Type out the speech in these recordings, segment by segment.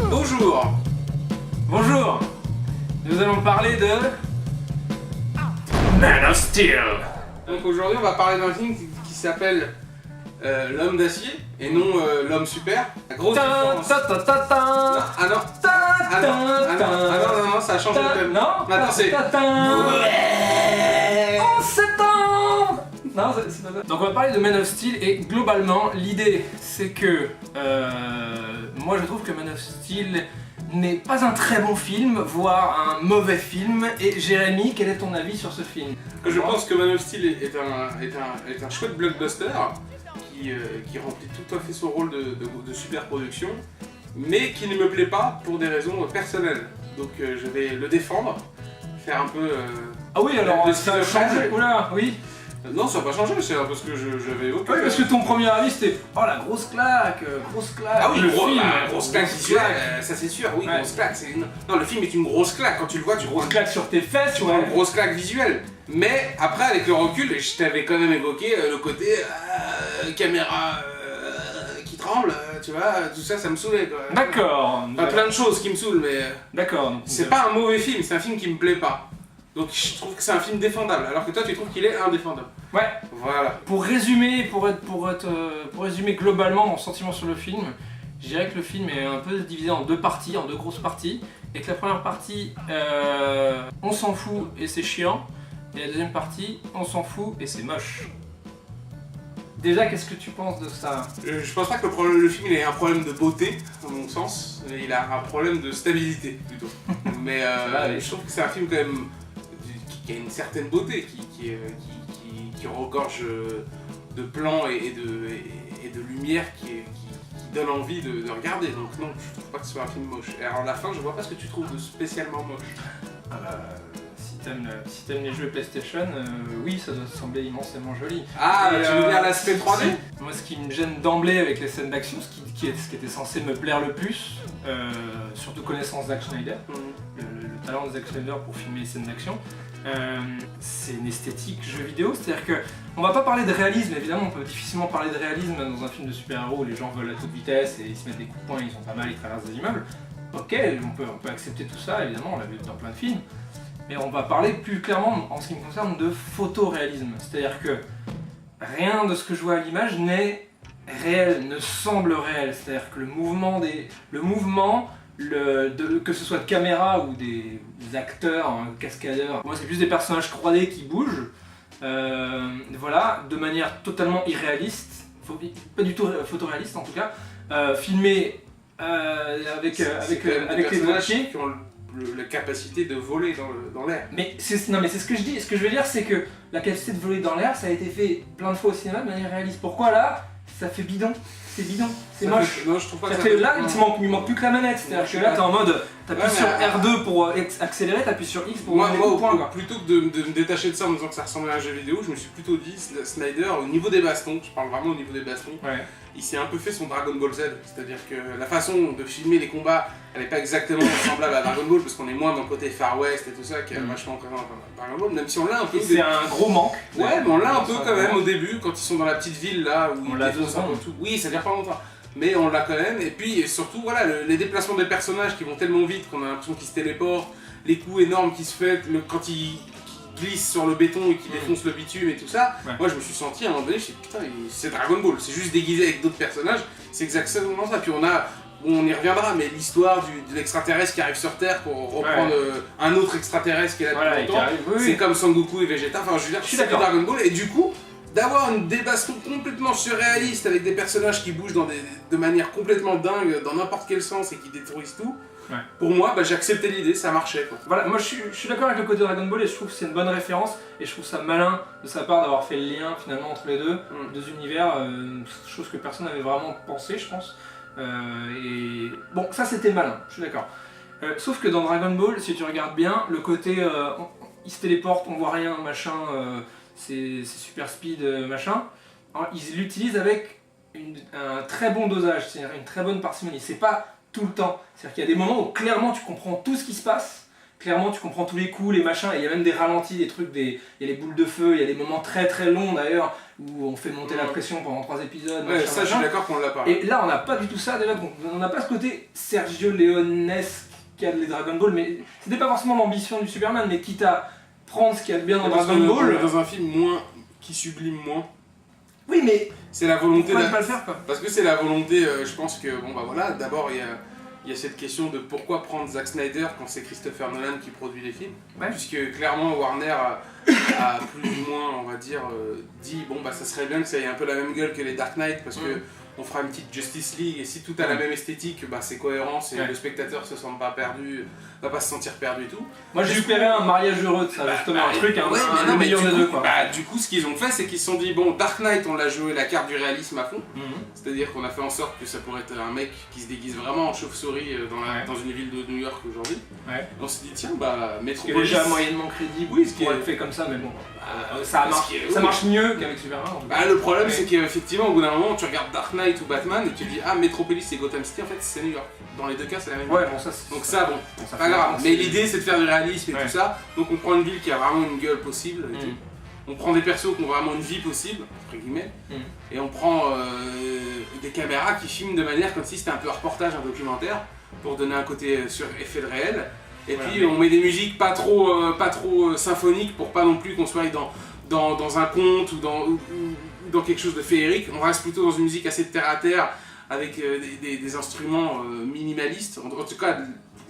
Bonjour. Bonjour. Nous allons parler de Man of Steel. Donc aujourd'hui on va parler d'un film qui s'appelle L'homme d'acier et non l'homme super. La grosse différence. Ah non. Non, ça a changé le thème. Non. Attends, c'est... En septembre. Non, c'est pas ça. Donc on va parler de Man of Steel et globalement l'idée c'est que moi je trouve que Man of Steel n'est pas un très bon film, voire un mauvais film. Et Jérémy, quel est ton avis sur ce film? Je pense que Man of Steel est un chouette blockbuster qui remplit tout à fait son rôle de super production, mais qui ne me plaît pas pour des raisons personnelles. Donc je vais le défendre, faire un peu... Ah oui, alors de ça a style changé. Fred. Oula, oui. Non, ça n'a pas changé, c'est parce que j'avais évoqué... Oui, parce que ton premier avis c'était oh la grosse claque. Ah oui, le gros, film, grosse claque visuelle, ça c'est sûr, oui, Ouais. grosse claque. Non, le film est une grosse claque, quand tu le vois, tu vois grosse claque sur tes fesses, tu vois une grosse claque visuelle. Mais après, avec le recul, je t'avais quand même évoqué le côté caméra qui tremble, tu vois, tout ça, ça me saoulait quoi. D'accord. Pas plein de choses qui me saoulent, mais D'accord. donc, c'est pas un mauvais film, c'est un film qui me plaît pas. Donc je trouve que c'est un film défendable, alors que toi tu trouves qu'il est indéfendable. Ouais. Voilà. Pour résumer, pour résumer globalement mon sentiment sur le film, je dirais que le film est un peu divisé en deux parties, en deux grosses parties, et que la première partie, on s'en fout et c'est chiant, et la deuxième partie, on s'en fout et c'est moche. Déjà, qu'est-ce que tu penses de ça? Je pense pas que le film il ait un problème de beauté, à mon sens, il a un problème de stabilité plutôt. Mais oui. je trouve que c'est un film quand même qui a une certaine beauté, qui regorge de plans et de lumière qui donne envie de regarder. Donc non, je trouve pas que ce soit un film moche. Et alors à la fin, je vois pas ce que tu trouves de spécialement moche. Si t'aimes les jeux PlayStation, oui, ça doit te sembler immensément joli. Ah, Et, tu veux dire l'aspect 3D? Moi, ce qui me gêne d'emblée avec les scènes d'action, ce qui était censé me plaire le plus, surtout connaissant Zack Snyder, le talent de Zack Snyder pour filmer les scènes d'action, c'est une esthétique jeu vidéo, c'est-à-dire que on va pas parler de réalisme, évidemment, on peut difficilement parler de réalisme dans un film de super-héros où les gens volent à toute vitesse et ils se mettent des coups de poing, ils sont pas mal, ils traversent des immeubles. Ok, on peut accepter tout ça, évidemment, on l'a vu dans plein de films. Mais on va parler plus clairement, en ce qui me concerne, de photoréalisme. C'est-à-dire que rien de ce que je vois à l'image n'est réel, ne semble réel. C'est-à-dire que le mouvement, que ce soit de caméra ou des acteurs, cascadeurs, moi c'est plus des personnages 3D qui bougent, voilà, de manière totalement irréaliste, pas du tout photoréaliste en tout cas, filmé avec les boîtiers qui ont la capacité de voler dans l'air. Mais c'est ce que je dis. Ce que je veux dire, c'est que la capacité de voler dans l'air, ça a été fait plein de fois au cinéma de manière réaliste. Pourquoi là, ça fait bidon? C'est bidon, c'est moche. Non, je trouve pas Ça que fait là, il manque plus que la manette. C'est-à-dire que là, t'es en mode, t'appuies sur R2 pour accélérer, t'appuies sur X pour moi, mettre des points. plutôt que de me détacher de ça en me disant que ça ressemblait à un jeu vidéo, je me suis plutôt dit, Snyder, au niveau des bastons, je parle vraiment au niveau des bastons, Ouais. il s'est un peu fait son Dragon Ball Z. C'est-à-dire que la façon de filmer les combats, elle n'est pas exactement semblable à Dragon Ball, parce qu'on est moins dans le côté Far West et tout ça, qui est vachement présent dans Dragon Ball, même si on l'a un peu. C'est un gros manque. Ouais, mais on l'a un peu quand même au début, quand ils sont dans la petite ville là, où On ils l'a défoncent un 2 peu tout. Oui, ça dure pas longtemps. Mais on l'a quand même, et puis surtout, voilà, les déplacements des personnages qui vont tellement vite qu'on a l'impression qu'ils se téléportent, les coups énormes qui se font quand ils glissent sur le béton et qui défoncent le bitume et tout ça. Ouais. Moi, je me suis senti à un moment donné, je me suis dit, putain, c'est Dragon Ball, c'est juste déguisé avec d'autres personnages, c'est exactement ça. Puis on y reviendra, mais l'histoire de l'extraterrestre qui arrive sur Terre pour reprendre un autre extraterrestre qui est là depuis longtemps, c'est comme Son Goku et Vegeta, enfin je veux dire, c'est du Dragon Ball, et du coup, d'avoir des bastons complètement surréalistes avec des personnages qui bougent de manière complètement dingue dans n'importe quel sens et qui détruisent tout, pour moi, j'ai accepté l'idée, ça marchait quoi. Voilà, moi je suis d'accord avec le côté Dragon Ball et je trouve que c'est une bonne référence et je trouve ça malin de sa part d'avoir fait le lien finalement entre les deux univers, chose que personne n'avait vraiment pensé je pense. Et bon, ça c'était malin, je suis d'accord. Sauf que dans Dragon Ball, si tu regardes bien, le côté il se téléporte, on voit rien, machin, c'est super speed, machin, ils l'utilisent avec un très bon dosage, c'est-à-dire une très bonne parcimonie. C'est pas tout le temps. C'est-à-dire qu'il y a des moments où clairement tu comprends tout ce qui se passe clairement tu comprends tous les coups, les machins, et il y a même des ralentis, des trucs, il y a les boules de feu, il y a des moments très très longs d'ailleurs, où on fait monter la pression pendant 3 épisodes. Ouais, machin, ça machin. je suis d'accord qu'on l'a pas. Et là on n'a pas du tout ça, déjà, donc on n'a pas ce côté Sergio Leonesque qu'il y a les Dragon Ball, mais c'était pas forcément l'ambition du Superman, mais quitte à prendre ce qu'il y a de bien dans Parce Dragon qu'on est Ball. dans un film qui sublime moins. Oui, mais C'est la volonté pourquoi ne pas le faire, quoi? Parce que c'est la volonté, je pense que, bon bah voilà, d'abord il y a cette question de pourquoi prendre Zack Snyder quand c'est Christopher Nolan qui produit les films. Ouais. Puisque clairement Warner a plus ou moins, on va dire, dit bon bah ça serait bien que ça ait un peu la même gueule que les Dark Knight parce que on fera une petite Justice League et si tout a la même esthétique, bah c'est cohérent, et le spectateur se sent pas perdu, va pas se sentir perdu et tout. Moi j'espérais un mariage heureux de ça, justement, un truc, le meilleur des deux, quoi. Du coup, ce qu'ils ont fait, c'est qu'ils se sont dit bon, Dark Knight, on l'a joué la carte du réalisme à fond. C'est-à-dire qu'on a fait en sorte que ça pourrait être un mec qui se déguise vraiment en chauve-souris dans une ville de New York aujourd'hui. Ouais. On s'est dit tiens, bah Ce qui est Metropolis. déjà moyennement crédible, Oui, ce qui pour est- être fait comme ça, mais bon, ça ça marche mieux qu'avec Superman. En tout cas. Bah, le problème, Ouais. c'est qu'effectivement, au bout d'un moment, tu regardes Dark Knight ou Batman et tu dis ah, Metropolis et Gotham City, en fait, c'est New York. Dans les deux cas, c'est la même Ouais, ville. bon, ça c'est. Donc ça, bon, ça pas fait grave. longtemps, Mais c'est- l'idée, c'est de faire du réalisme et Ouais. tout ça. Donc on prend une ville qui a vraiment une gueule possible. Et Mm. tout. On prend des persos qui ont vraiment une vie possible, entre guillemets. Mm. Et on prend des caméras qui filment de manière comme si c'était un peu un reportage, un documentaire, pour donner un côté sur effet de réel. Et Voilà, puis mais- on met des musiques pas trop symphoniques pour pas non plus qu'on soit dans un conte ou dans quelque chose de féerique. On reste plutôt dans une musique assez terre à terre avec des instruments minimalistes, en tout cas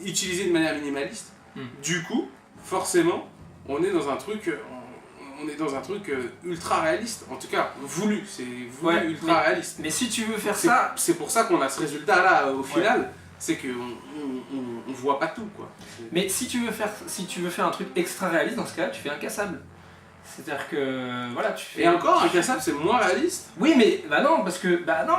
utilisés de manière minimaliste. Mm. Du coup, forcément, on est dans un truc. On est dans un truc ultra réaliste, en tout cas voulu, c'est voulu Ouais, ultra réaliste. Mais si tu veux faire C'est- ça, C'est pour ça qu'on a ce résultat là au final, c'est qu'on on voit pas tout quoi. mais si tu veux faire un truc extra réaliste, dans ce cas-là, tu fais incassable. C'est-à-dire que voilà, tu fais. Et encore, Incassable c'est moins réaliste. Oui, mais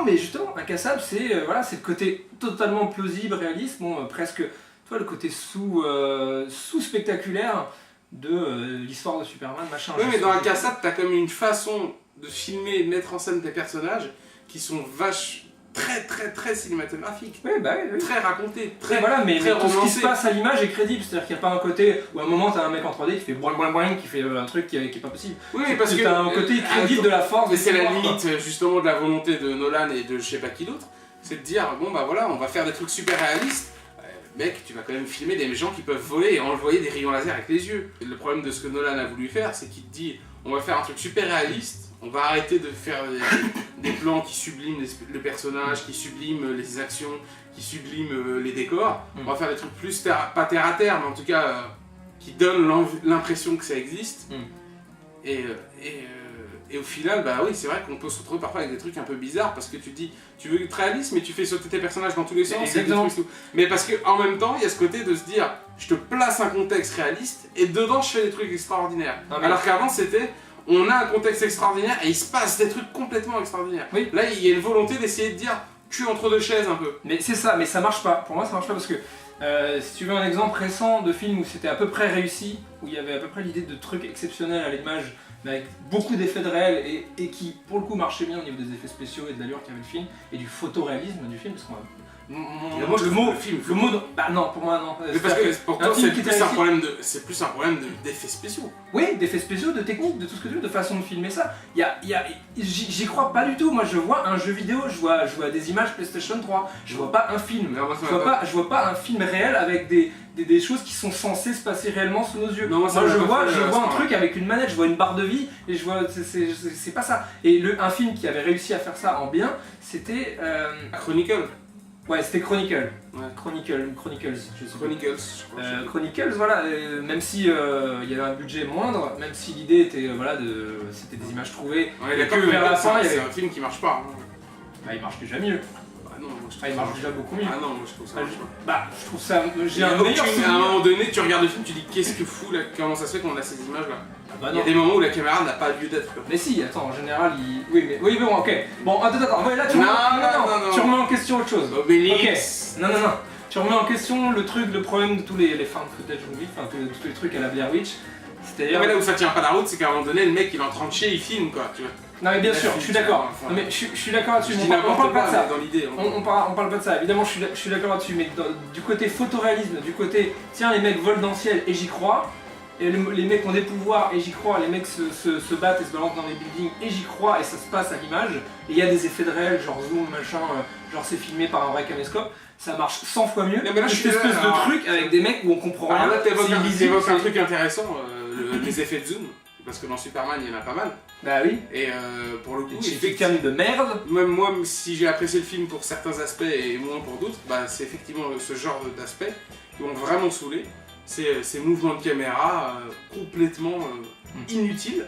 mais justement, incassable, c'est c'est le côté totalement plausible, réaliste, bon, presque, tu vois, le côté sous spectaculaire de l'histoire de Superman, machin. Oui, je mais sais dans pas. Incassable, t'as comme une façon de filmer et de mettre en scène tes personnages qui sont très cinématographiques, Oui, bah oui. très racontés, Très, très. voilà, mais très tout ce qui romancé. se passe à l'image est crédible, c'est-à-dire qu'il n'y a pas un côté où à un moment t'as un mec en 3D qui fait boing boing boing, qui fait un truc qui est pas possible. Oui, parce que t'as un côté crédible de la force. Mais des c'est la pouvoirs, quoi. limite justement de la volonté de Nolan et de je sais pas qui d'autre, c'est de dire bon bah voilà, on va faire des trucs super réalistes. Mec, tu vas quand même filmer des gens qui peuvent voler et envoyer des rayons laser avec les yeux. Et le problème de ce que Nolan a voulu faire, c'est qu'il te dit on va faire un truc super réaliste, on va arrêter de faire des plans qui subliment le personnage, qui subliment les actions, qui subliment les décors. On va faire des trucs plus pas terre à terre, mais en tout cas qui donnent l'impression que ça existe. Et au final, bah oui, c'est vrai qu'on peut se retrouver parfois avec des trucs un peu bizarres parce que tu te dis, tu veux être réaliste, mais tu fais sauter tes personnages dans tous les sens. Exactement. Et tout. Mais parce qu'en même temps, il y a ce côté de se dire, je te place un contexte réaliste et dedans, je fais des trucs extraordinaires. Non, mais- Alors qu'avant, c'était, on a un contexte extraordinaire et il se passe des trucs complètement extraordinaires. Oui. Là, il y a une volonté d'essayer de dire, cul entre deux chaises un peu. Mais c'est ça, mais ça marche pas. Pour moi, ça marche pas parce que si tu veux un exemple récent de film où c'était à peu près réussi, où il y avait à peu près l'idée de trucs exceptionnels à l'image, mais avec beaucoup d'effets de réel et qui pour le coup marchait bien au niveau des effets spéciaux et de l'allure qu'avait le film et du photoréalisme du film, parce qu'on Moi, je le trouve mot, le film. le mot, bah non, pour moi non. Mais parce que pour toi, film c'est qui plus était un réussi. problème d'effets spéciaux. Oui, d'effets spéciaux, de techniques, de tout ce que tu veux, de façon de filmer ça. J'y crois pas du tout. Moi, je vois un jeu vidéo, je vois des images PlayStation 3. Je vois pas un film. Mais moi, ça Je vois pas un film réel avec des choses qui sont censées se passer réellement sous nos yeux. Non, moi, ça Moi, m'a je pas vois fait, un ce point-là. truc avec une manette, je vois une barre de vie et je vois c'est pas ça. Et un film qui avait réussi à faire ça en bien, c'était Chronicle. ouais, c'était Chronicle. Ouais. Chronicles, je sais pas. Chronicles, je crois. Chronicles, voilà, même si il y avait un budget moindre, même si l'idée était c'était des images trouvées, Ouais, et d'accord, que mais vers la fin, il y c'est avait, un film qui marche pas. Hein. bah, il marche déjà mieux. Bah non, moi je trouve Ah, il ça marche déjà beaucoup mieux. Ah non, moi je trouve ça Ah, marche pas. Bah, je trouve ça, Il j'ai y a un meilleur aucune- à un souvenir. moment donné, tu regardes le film, tu dis qu'est-ce que fout là, comment ça se fait qu'on a ces images là. Ah, bah Il y non. a des moments où la caméra n'a pas lieu d'être. quoi. Mais si, attends, en général, oui, mais bon, ok. Bon, attends, ouais, là tu Non, remets, non. tu remets en question autre chose. Obélix. Non. Tu remets en question le problème de tous les found footage movies, enfin tous les trucs à la Blair Witch. Non, C'est-à-dire. mais là où ça tient pas la route, c'est qu'à un moment donné, le mec il est en train de chier, il filme quoi, tu vois. Non mais bien sûr, je suis d'accord. Enfin, Non mais je suis d'accord là-dessus. Je dis On parle n'importe pas de quoi, ça. mais dans l'idée. On parle pas de ça, évidemment je suis d'accord là-dessus, mais du côté photoréalisme, du côté tiens les mecs volent dans le ciel et j'y crois, et les mecs ont des pouvoirs et j'y crois, les mecs se battent et se balancent dans les buildings et j'y crois et ça se passe à l'image, et il y a des effets de réel, genre zoom, machin, genre c'est filmé par un vrai caméscope, ça marche 100 fois mieux mais là, que cette espèce de truc avec des mecs où on comprend rien. Alors là, c'est illisible, t'évoques un truc intéressant, les effets de zoom, parce que dans Superman, il y en a pas mal. Bah oui, Et pour le coup, c'est effectivement de merde. même moi, si j'ai apprécié le film pour certains aspects et moins pour d'autres, bah, c'est effectivement ce genre d'aspects qui m'ont vraiment saoulé. C'est ces mouvements de caméra complètement inutiles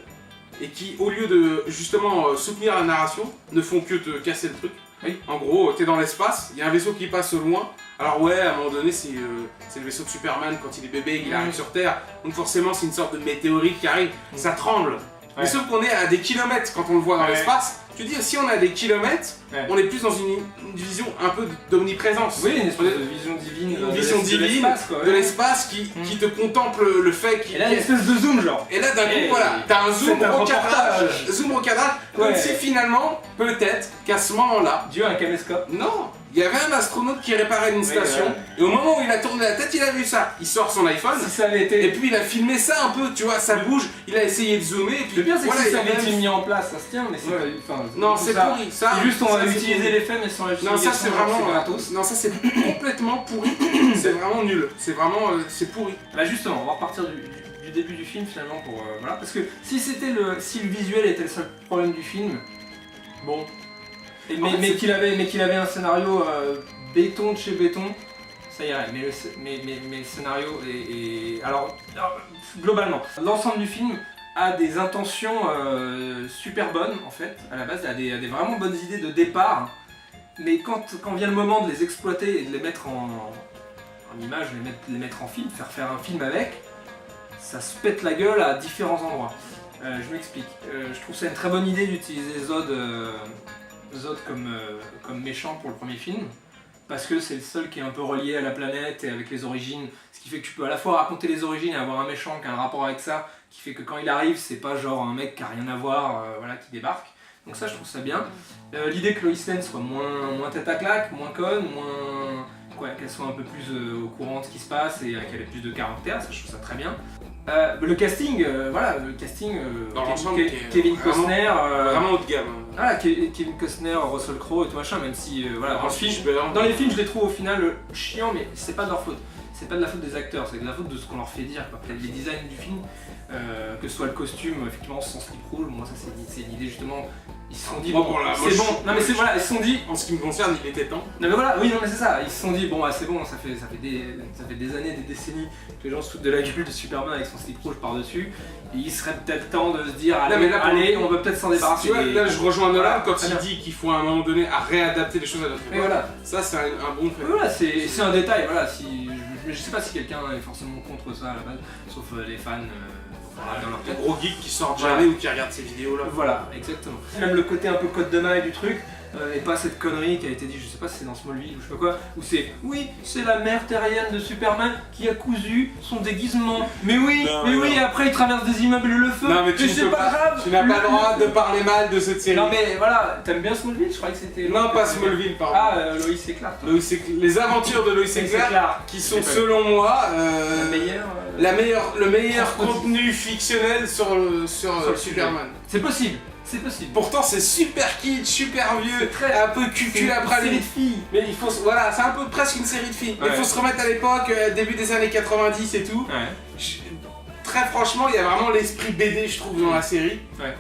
et qui, au lieu de justement soutenir la narration, ne font que te casser le truc. Oui. En gros, t'es dans l'espace, il y a un vaisseau qui passe au loin. Alors ouais, à un moment donné, c'est le vaisseau de Superman quand il est bébé, il arrive sur Terre. Donc forcément, c'est une sorte de météorite qui arrive, ça tremble. Mais sauf qu'on est à des kilomètres quand on le voit dans l'espace. Tu dis, si on est à des kilomètres, on est plus dans une vision un peu d'omniprésence. Oui, une espèce de vision divine. Une vision divine de l'espace qui te contemple le fait qu'il... Et là, une espèce de zoom, genre. Et là, d'un coup, voilà, t'as un zoom au cadrage. Zoom au cadrage, comme si finalement, peut-être, qu'à ce moment-là... Dieu a un caméscope. Non, il y avait un astronaute qui réparait une station, et au moment où il a tourné la tête, il a vu ça. Il sort son iPhone, Si ça avait été... et puis il a filmé ça un peu, tu vois, ça bouge, il a essayé de zoomer, et puis Le pire, c'est que si il ça a avait été même- mis en place, ça se tient, mais c'est pas... Enfin, Non, tout c'est ça. pourri, ça. C'est juste on ça, a c'est utilisé pourri. l'effet, mais sans l'utilisation. Non, ça c'est vraiment gratos. Non, ça c'est complètement pourri. C'est vraiment nul. C'est vraiment c'est pourri. Bah justement, on va repartir du début du film finalement pour... voilà, parce que si le visuel était le seul problème du film, bon... Mais qu'il avait un scénario béton de chez béton, ça irait. Mais le scénario est... Alors, globalement, l'ensemble du film a des intentions super bonnes en fait, à la base, il a des vraiment bonnes idées de départ, mais quand vient le moment de les exploiter et de les mettre en image, les mettre en film, faire un film avec, ça se pète la gueule à différents endroits. Je m'explique. Je trouve ça une très bonne idée d'utiliser Zod comme méchant pour le premier film, parce que c'est le seul qui est un peu relié à la planète et avec les origines, ce qui fait que tu peux à la fois raconter les origines et avoir un méchant qui a un rapport avec ça, qui fait que quand il arrive, c'est pas genre un mec qui a rien à voir, voilà, qui débarque. Donc ça, je trouve ça bien. L'idée que Lois Lane soit moins tête à claque, moins conne, qu'elle soit un peu plus au courant de ce qui se passe et qu'elle ait plus de caractère, ça, je trouve ça très bien. Le casting, Dans l'ensemble, Kevin vraiment- Costner, Vraiment haut de gamme. voilà, Kevin Costner, Russell Crowe et tout machin, même si voilà, dans Fishburne. les films je les trouve au final chiants, mais c'est pas de leur faute. C'est pas de la faute des acteurs, c'est de la faute de ce qu'on leur fait dire. Quoi. Les designs du film, que ce soit le costume, effectivement sans slip rouge, moi ça c'est une idée justement. Ils se sont dit, Moi, bon, pour la- moi, c'est je- bon, non mais c'est voilà, ils se sont dit, En ce qui me concerne, il était temps. non mais voilà, oui non mais c'est ça, ils se sont dit bon bah c'est bon, ça fait des années, des décennies que les gens se foutent de la gueule de Superman avec son slip rouge par-dessus, et il serait peut-être temps de se dire allez, mais là, pour allez le coup, on va peut-être s'en débarrasser. Tu vois, là je rejoins Nolan Voilà, quand très il bien. dit qu'il faut à un moment donné à réadapter les choses à notre Mais époque. voilà, Ça c'est un bon fait. voilà c'est un détail, voilà, si, je sais pas si quelqu'un est forcément contre ça à la base, sauf les fans dans leur Les tête. gros geeks qui sortent jamais ou qui regardent ces vidéos là. Voilà, exactement. Même le côté un peu code de maille du truc, et pas cette connerie qui a été dit, je sais pas si c'est dans Smallville ou je sais pas quoi, où c'est oui, c'est la mère terrienne de Superman qui a cousu son déguisement. Mais oui, Non, mais non. oui, après il traverse des immeubles et le feu. Non mais tu c'est ne peux pas pas, grave. tu n'as pas le droit de parler mal de cette série. Non mais voilà, t'aimes bien Smallville? Je croyais que c'était. Non, pas Smallville, pardon. Ah, Lois et Clark. Les aventures de Lois et Clark, qui sont selon moi le meilleur contenu fictionnel sur le Superman. C'est possible, c'est possible. Pourtant c'est super kitsch, super vieux, très- un peu cucu après série de filles. Mais il faut, voilà, c'est un peu presque une série de films. Ouais. Il faut se remettre à l'époque, début des années 90 et tout. Ouais. Très franchement, il y a vraiment l'esprit BD, je trouve, dans la série. Ouais.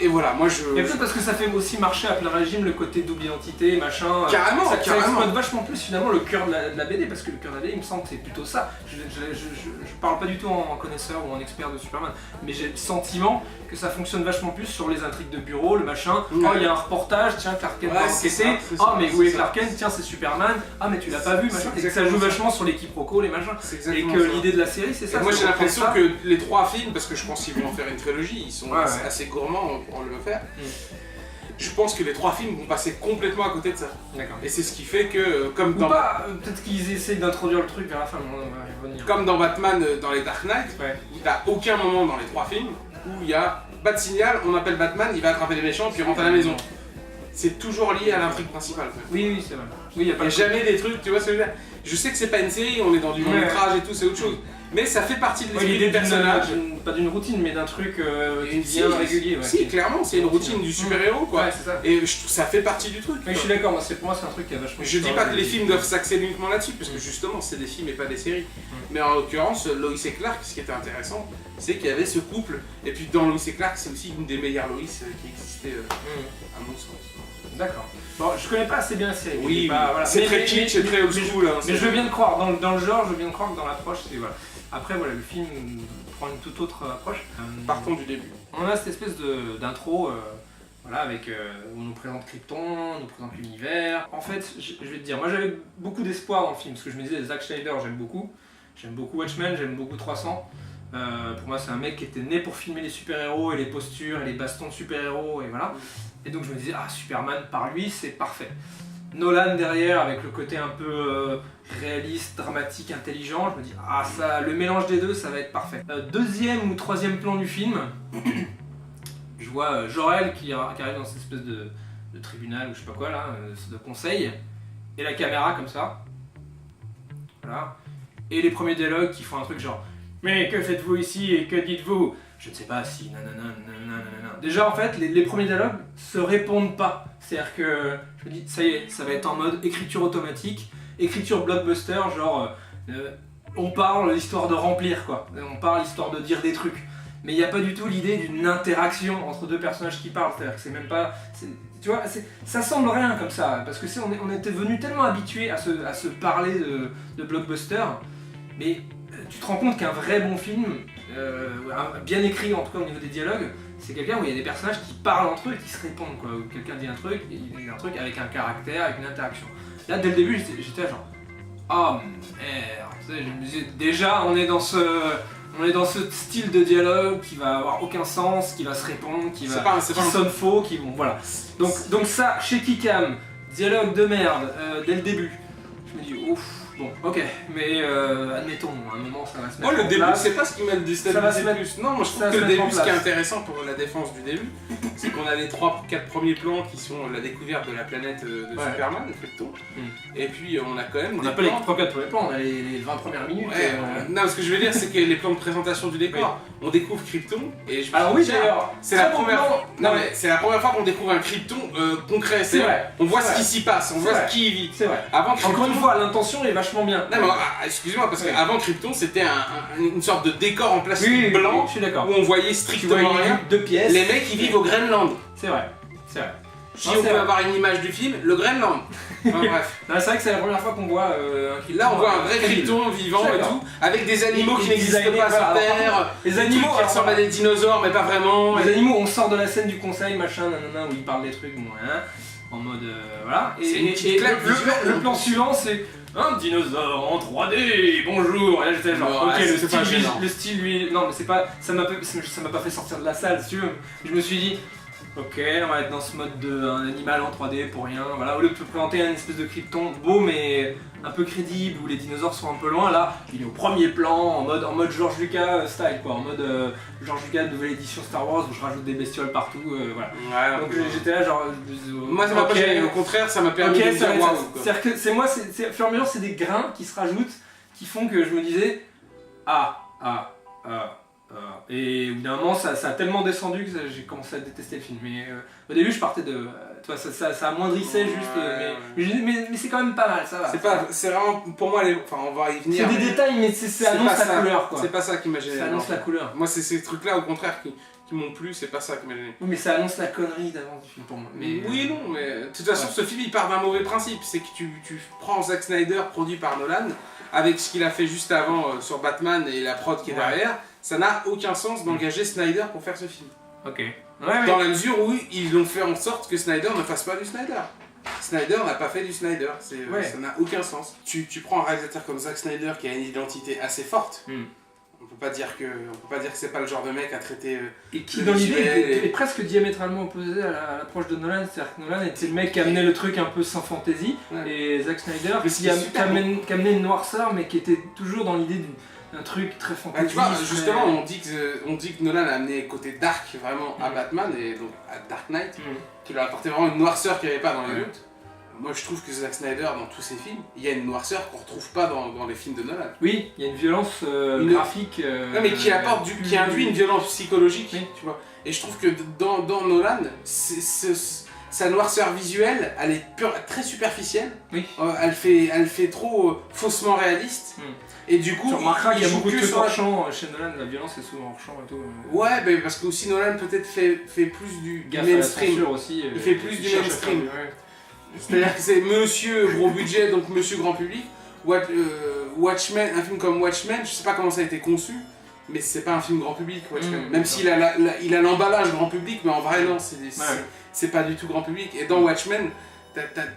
Et voilà, moi je. Et peut-être parce que ça fait aussi marcher à plein régime le côté double identité, machin. Carrément, ça carrément. exploite vachement plus finalement le cœur de la BD, parce que le cœur de la BD, il me semble que c'est plutôt ça. Je parle pas du tout en connaisseur ou en expert de Superman, mais j'ai le sentiment que ça fonctionne vachement plus sur les intrigues de bureau, le machin. Ouais. Oh, il y a un reportage, tiens, Clark Kent Ouais, va c'est enquêter. ça, c'est Oh, ça, mais c'est où est ça. Clark Kent? Tiens, c'est Superman. Ah, mais tu l'as pas vu, machin. C'est Et que ça exactement joue ça. vachement sur les quiproquos, les machins. C'est Et exactement que ça. l'idée de la série, c'est ça. Moi c'est j'ai de reprendre l'impression ça. que les 3 films, parce que je pense qu'ils vont en faire une trilogie, ils sont Ouais, assez gourmands pour le faire. Mm. Je pense que les 3 films vont passer complètement à côté de ça. D'accord. Et c'est ce qui fait que, comme Ou dans, pas, peut-être qu'ils essayent d'introduire le truc vers la fin, mais on va y revenir. comme dans Batman dans les Dark Knight, Ouais. il n'y a aucun moment dans les 3 films où il y a pas de signal, on appelle Batman, il va attraper les méchants, puis il rentre à la maison. C'est toujours lié à l'intrigue principale. Oui, c'est vrai. Oui, y a pas et jamais des trucs, tu vois ce que je veux dire. Je sais que c'est pas une série, on est dans du long métrage et tout, c'est autre chose. Mais ça fait partie de l'esprit des personnages. Pas d'une routine, mais d'un truc qui si, devient régulier. Ouais, si, clairement, c'est une routine du super-héros, quoi. Ouais, c'est ça. Et ça fait partie du truc. Mais je suis d'accord, pour moi c'est un truc qui a vachement... Je dis pas que les films doivent s'axer uniquement là-dessus, parce que justement c'est des films et pas des séries. Mais en l'occurrence, Lois et Clark, ce qui était intéressant, c'est qu'il y avait ce couple. Et puis dans Lois et Clark, c'est aussi une des meilleures Lois qui existait à mon sens. D'accord. Bon, je connais pas assez bien la série. Oui, voilà. c'est très kitsch, c'est très old school. Mais je veux bien te croire, dans le genre, je veux bien te croire que dans l'approche, c'est... Voilà. Après, voilà, le film prend une toute autre approche. Partons du début. On a cette espèce d'intro, voilà, avec où on nous présente Krypton, on nous présente l'univers. En fait, je vais te dire, moi j'avais beaucoup d'espoir dans le film, parce que je me disais, Zack Snyder, j'aime beaucoup. J'aime beaucoup Watchmen, j'aime beaucoup 300. Pour moi, c'est un mec qui était né pour filmer les super-héros et les postures et les bastons de super-héros, et voilà. Et donc je me disais, ah, Superman par lui, c'est parfait. Nolan derrière, avec le côté un peu réaliste, dramatique, intelligent, je me dis, ah, ça, le mélange des deux, ça va être parfait. Deuxième ou troisième plan du film, je vois Jor-El qui arrive dans cette espèce de tribunal ou je sais pas quoi là, de conseil, et la caméra comme ça. Voilà. Et les premiers dialogues qui font un truc genre, mais que faites-vous ici et que dites-vous? Je ne sais pas si nanana. Déjà en fait les premiers dialogues se répondent pas. C'est-à-dire que je me dis ça y est, ça va être en mode écriture automatique, écriture blockbuster, genre on parle l'histoire de remplir quoi. On parle l'histoire de dire des trucs. Mais il n'y a pas du tout l'idée d'une interaction entre deux personnages qui parlent. C'est-à-dire que c'est même pas. Tu vois, ça semble rien comme ça. Parce que on était venu tellement habitués à se parler de blockbuster. Mais tu te rends compte qu'un vrai bon film, bien écrit en tout cas au niveau des dialogues, c'est quelqu'un où il y a des personnages qui parlent entre eux et qui se répondent quoi. Où quelqu'un dit un truc, et il dit un truc avec un caractère, avec une interaction. Là dès le début j'étais là genre, oh merde, tu sais, je me disais déjà on est dans ce style de dialogue qui va avoir aucun sens, qui va se répondre, qui sonne faux, qui bon voilà. Donc ça, chez Kikam, dialogue de merde dès le début. Je me dis ouf. Bon, ok, mais admettons, à un moment ça va se mettre en place. Moi, le début, c'est pas ce qui m'a déstabilisé le plus. Non, moi je trouve que le début, ce qui est intéressant pour la défense du début, c'est qu'on a les 3-4 premiers plans qui sont la découverte de la planète de Superman, de Krypton. Et puis on a quand même. On n'a pas les 3-4 premiers plans, on a les 20 premières minutes. Ouais, non, ce que je veux dire, c'est que les plans de présentation du décor, on découvre Krypton. Et je alors oui, d'ailleurs, c'est la première fois. Non, mais c'est la première fois qu'on découvre un Krypton concret. C'est vrai. On voit ce qui s'y passe, on voit qui y vit. C'est vrai. Avant encore une fois, l'intention est vachement bien. Non, mais excuse-moi, parce qu'avant Krypton, c'était une sorte de décor en plastique blanc je suis d'accord. où on voyait strictement rien. Deux pièces. Les mecs, ils vivent au Groenland. C'est vrai, c'est vrai. Si on peut avoir une image du film, le Groenland. Enfin, bref. C'est vrai que c'est la première fois qu'on voit un Krypton. Là, on voit un vrai Krypton vivant et tout, avec des animaux qui n'existent pas sur Terre. Les animaux qui ressemblent à des dinosaures, mais pas vraiment. Les animaux, on sort de la scène du conseil, machin, nanana, où ils parlent des trucs, bon, hein, en mode. Voilà. Et le plan suivant, c'est. Un dinosaure en 3D, bonjour! Et là j'étais genre, ok, le style lui. Non, mais c'est pas. Ça m'a pas fait sortir de la salle, si tu veux. Je me suis dit, ok, on va être dans ce mode d'un animal en 3D pour rien. Voilà, au lieu de te présenter un espèce de Krypton beau mais un peu crédible où les dinosaures sont un peu loin, là il est au premier plan en mode George Lucas style quoi, en mode George Lucas nouvelle édition Star Wars où je rajoute des bestioles partout, voilà. Ouais, donc j'étais là genre. Moi ça m'a pas gêné, au contraire ça m'a permis de me dire waouh. C'est-à-dire que c'est moi, au fur et à mesure c'est des grains qui se rajoutent qui font que je me disais et au bout d'un moment ça a tellement descendu que j'ai commencé à détester le film. Mais au début je partais de. Tu vois, ça amoindrissait juste. Mais c'est quand même pas mal, ça va. C'est vraiment. Pour moi, enfin on va y venir. C'est des détails, mais ça annonce la couleur quoi. C'est pas ça qui m'a gêné. Ça annonce la couleur. Moi c'est ces trucs là au contraire qui m'ont plu, c'est pas ça qui m'a gêné. Oui, mais ça annonce la connerie d'avance du film pour moi. Mais oui et non, mais de toute façon ce film il part d'un mauvais principe. C'est que tu prends Zack Snyder produit par Nolan, avec ce qu'il a fait juste avant sur Batman et la prod qui est derrière. Ça n'a aucun sens d'engager Snyder pour faire ce film. Ok. Dans la mesure où ils ont fait en sorte que Snyder ne fasse pas du Snyder. Snyder n'a pas fait du Snyder, ça n'a aucun sens. Tu prends un réalisateur comme Zack Snyder qui a une identité assez forte. On peut pas dire que c'est pas le genre de mec à traiter. Et qui dans l'idée est presque diamétralement opposé à l'approche de Nolan. C'est-à-dire que Nolan était le mec qui amenait le truc un peu sans fantaisie, et Zack Snyder qui amenait une noirceur mais qui était toujours dans l'idée un truc très Bah, fantastique. tu vois, justement, on dit que Nolan a amené côté dark vraiment à Batman et donc à Dark Knight, qui lui a apporté vraiment une noirceur qu'il n'y avait pas dans les autres. Moi, je trouve que Zack Snyder, dans tous ses films, il y a une noirceur qu'on retrouve pas dans les films de Nolan. Oui, il y a une violence graphique. Ouais, mais qui induit une violence psychologique, tu vois. Et je trouve que dans Nolan, sa noirceur visuelle, elle est très superficielle. Oui. Elle fait trop faussement réaliste. Et du coup, tu remarqueras qu'il y a beaucoup de trucs sur hors champ chez Nolan, la violence est souvent hors champ et tout. Ouais, mais parce que aussi Nolan peut-être fait plus du mainstream. Aussi, il fait plus du mainstream. C'est-à-dire que c'est monsieur gros budget, donc monsieur grand public. Watchmen, un film comme Watchmen, je sais pas comment ça a été conçu, mais c'est pas un film grand public, Watchmen. Même s'il a l'emballage grand public, mais en vrai non, c'est pas du tout grand public. Et dans Watchmen,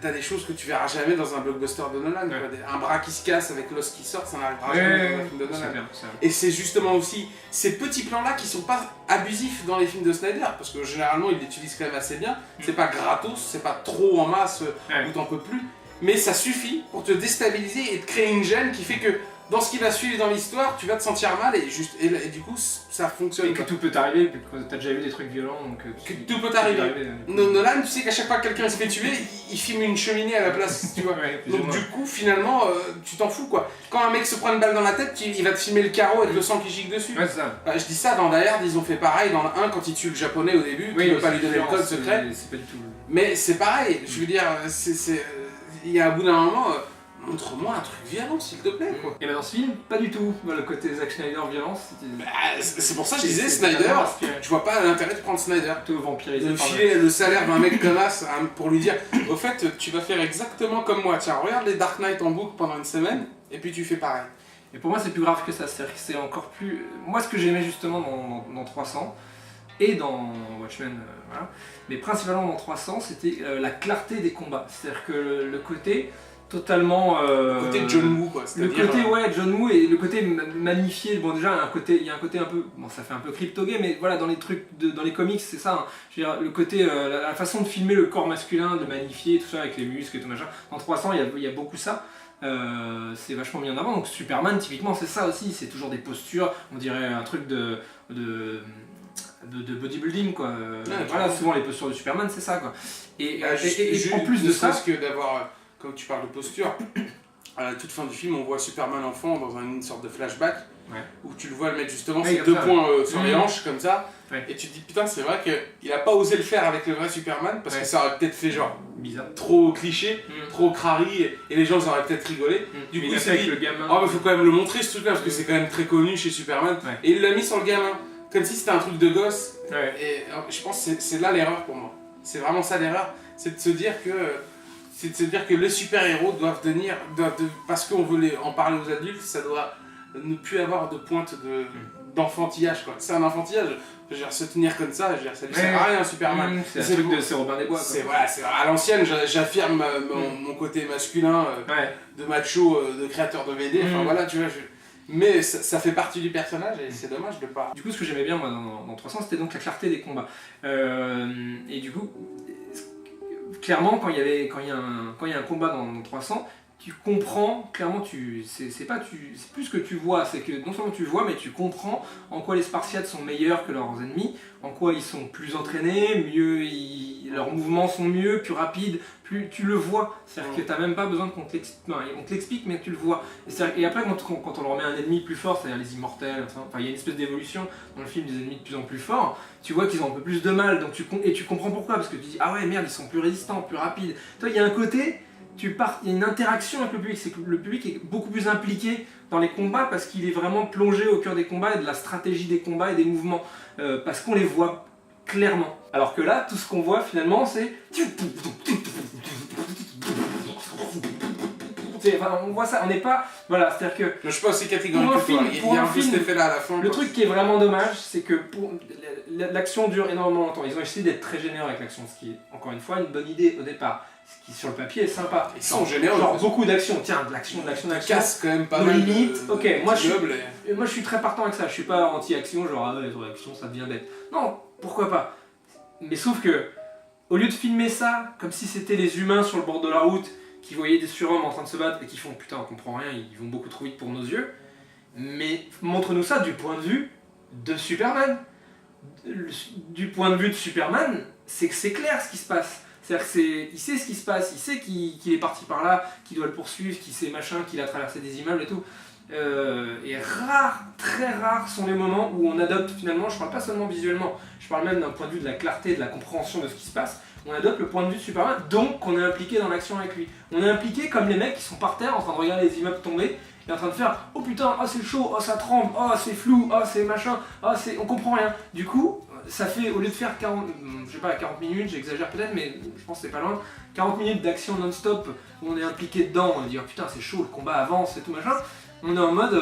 t'as des choses que tu verras jamais dans un blockbuster de Nolan. Un bras qui se casse avec l'os qui sort, ça n'arrivera jamais dans un film de Nolan. Bien. Et c'est justement aussi ces petits plans-là qui sont pas abusifs dans les films de Snyder, parce que généralement il l'utilise quand même assez bien. C'est pas gratos, c'est pas trop en masse où t'en peux plus, mais ça suffit pour te déstabiliser et te créer une gêne qui fait que dans ce qui va suivre dans l'histoire, tu vas te sentir mal et du coup ça fonctionne. Et que tout peut t'arriver, t'as déjà vu des trucs violents donc. Que tout peut t'arriver. Nolan, tu sais qu'à chaque fois que quelqu'un se fait tuer, il filme une cheminée à la place, tu vois. Donc du coup, finalement, tu t'en fous quoi. Quand un mec se prend une balle dans la tête, il va te filmer le carreau avec le sang qui gicle dessus. Ouais, c'est ça. Je dis ça, dans Die Hard, ils ont fait pareil dans le 1 quand ils tuent le japonais au début, qui veut pas lui donner le code secret. C'est pas du tout. Mais c'est pareil, je veux dire, il y a au bout d'un moment. Montre-moi un truc violent, s'il te plaît, quoi. Et ben dans ce film, pas du tout. Le côté Zack Snyder violence, c'est pour ça que je disais Snyder, je vois pas l'intérêt de prendre Snyder. Tout vampirisé. De filer le salaire d'un mec connasse pour lui dire au fait, tu vas faire exactement comme moi. Tiens, regarde les Dark Knight en boucle pendant une semaine, et puis tu fais pareil. Et pour moi, c'est plus grave que ça. C'est encore plus. Moi, ce que j'aimais justement dans 300 et dans Watchmen, voilà. Mais principalement dans 300, c'était la clarté des combats. C'est-à-dire que le côté. Totalement. Le côté John Woo, quoi. Le côté, John Woo et le côté magnifié. Bon, déjà, il y a un côté un peu. Bon, ça fait un peu crypto-gay, mais voilà, dans les trucs, dans les comics, c'est ça. Hein. Je veux dire, le côté. La façon de filmer le corps masculin, de magnifier, tout ça, avec les muscles et tout machin. Dans 300, il y a beaucoup ça. C'est vachement mis en avant. Donc, Superman, typiquement, c'est ça aussi. C'est toujours des postures. On dirait un truc de bodybuilding, quoi. Voilà, souvent, les postures de Superman, c'est ça, quoi. Et en plus de ça. Parce que d'avoir. Quand tu parles de posture, à la toute fin du film, on voit Superman enfant dans une sorte de flashback où tu le vois le mettre justement ses deux poings sur les hanches comme ça. Et tu te dis putain, c'est vrai qu'il a pas osé le faire avec le vrai Superman parce que ça aurait peut-être fait genre bizarre, trop cliché, trop crari et les gens auraient peut-être rigolé. Du coup, il s'est dit, oh, mais faut quand même le montrer ce truc là parce que c'est quand même très connu chez Superman. Et il l'a mis sur le gamin, comme si c'était un truc de gosse. Et je pense que c'est là l'erreur pour moi. C'est vraiment ça l'erreur, c'est de se dire que les super-héros doivent venir, parce qu'on veut en parler aux adultes, ça doit ne plus avoir de pointe d'enfantillage, quoi. C'est un enfantillage, je veux dire, se tenir comme ça, je veux dire, ça lui sert à rien, Superman. C'est un truc de Robin des Bois, quoi. C'est à l'ancienne, j'affirme mon côté masculin, de macho, de créateur de BD, enfin voilà, tu vois, mais ça fait partie du personnage et c'est dommage de pas... Du coup, ce que j'aimais bien, moi, dans 300, c'était donc la clarté des combats. Et du coup... Clairement, quand il y a un combat dans 300, tu comprends, clairement, c'est plus que tu vois, c'est que non seulement tu vois, mais tu comprends en quoi les Spartiates sont meilleurs que leurs ennemis, en quoi ils sont plus entraînés, leurs mouvements sont mieux, plus rapides, plus tu le vois. C'est-à-dire que tu n'as même pas besoin qu'on te l'explique, mais tu le vois. Et après, quand on leur met un ennemi plus fort, c'est-à-dire les immortels, enfin, il y a une espèce d'évolution dans le film des ennemis de plus en plus forts, tu vois qu'ils ont un peu plus de mal, donc tu comprends pourquoi, parce que tu dis, ah ouais, merde, ils sont plus résistants, plus rapides. Toi, il y a un côté... il y a une interaction avec le public, c'est que le public est beaucoup plus impliqué dans les combats parce qu'il est vraiment plongé au cœur des combats et de la stratégie des combats et des mouvements, parce qu'on les voit clairement. Alors que là, tout ce qu'on voit finalement, c'est... Enfin, on voit ça, on n'est pas... Voilà, c'est-à-dire que... Je suis pas aussi catégorique que toi, il y a un peu cet effet-là à la fin. Le truc qui est vraiment dommage, c'est que l'action dure énormément longtemps. Ils ont essayé d'être très généreux avec l'action, ce qui est, encore une fois, une bonne idée au départ. Ce qui, sur le papier, est sympa. Ils sont généreux. Genre beaucoup d'action. Tiens, de l'action. Ils cassent quand même pas mal limites. Ok, moi je suis très partant avec ça. Je suis pas anti-action, genre, les actions, ça devient bête. Non, pourquoi pas. Mais sauf que, au lieu de filmer ça, comme si c'était les humains sur le bord de la route, qui voyaient des surhommes en train de se battre et qui font putain on comprend rien, ils vont beaucoup trop vite pour nos yeux, Mais montre-nous ça du point de vue de Superman. Du point de vue de Superman, c'est que c'est clair ce qui se passe. C'est-à-dire qu'il sait ce qui se passe, il sait qu'il est parti par là, qu'il doit le poursuivre, qu'il sait machin, qu'il a traversé des immeubles et tout. Et très rares sont les moments où on adopte finalement, je parle pas seulement visuellement, je parle même d'un point de vue de la clarté, de la compréhension de ce qui se passe, on adopte le point de vue de Superman, donc on est impliqué dans l'action avec lui. On est impliqué comme les mecs qui sont par terre en train de regarder les immeubles tomber, et en train de faire « Oh putain, oh c'est chaud, oh ça tremble, oh c'est flou, oh c'est machin, oh c'est... on comprend rien ». Du coup, ça fait, au lieu de faire 40 minutes, j'exagère peut-être, mais je pense que c'est pas loin, 40 minutes d'action non-stop où on est impliqué dedans, on dit « Putain c'est chaud, le combat avance et tout machin », on est en mode...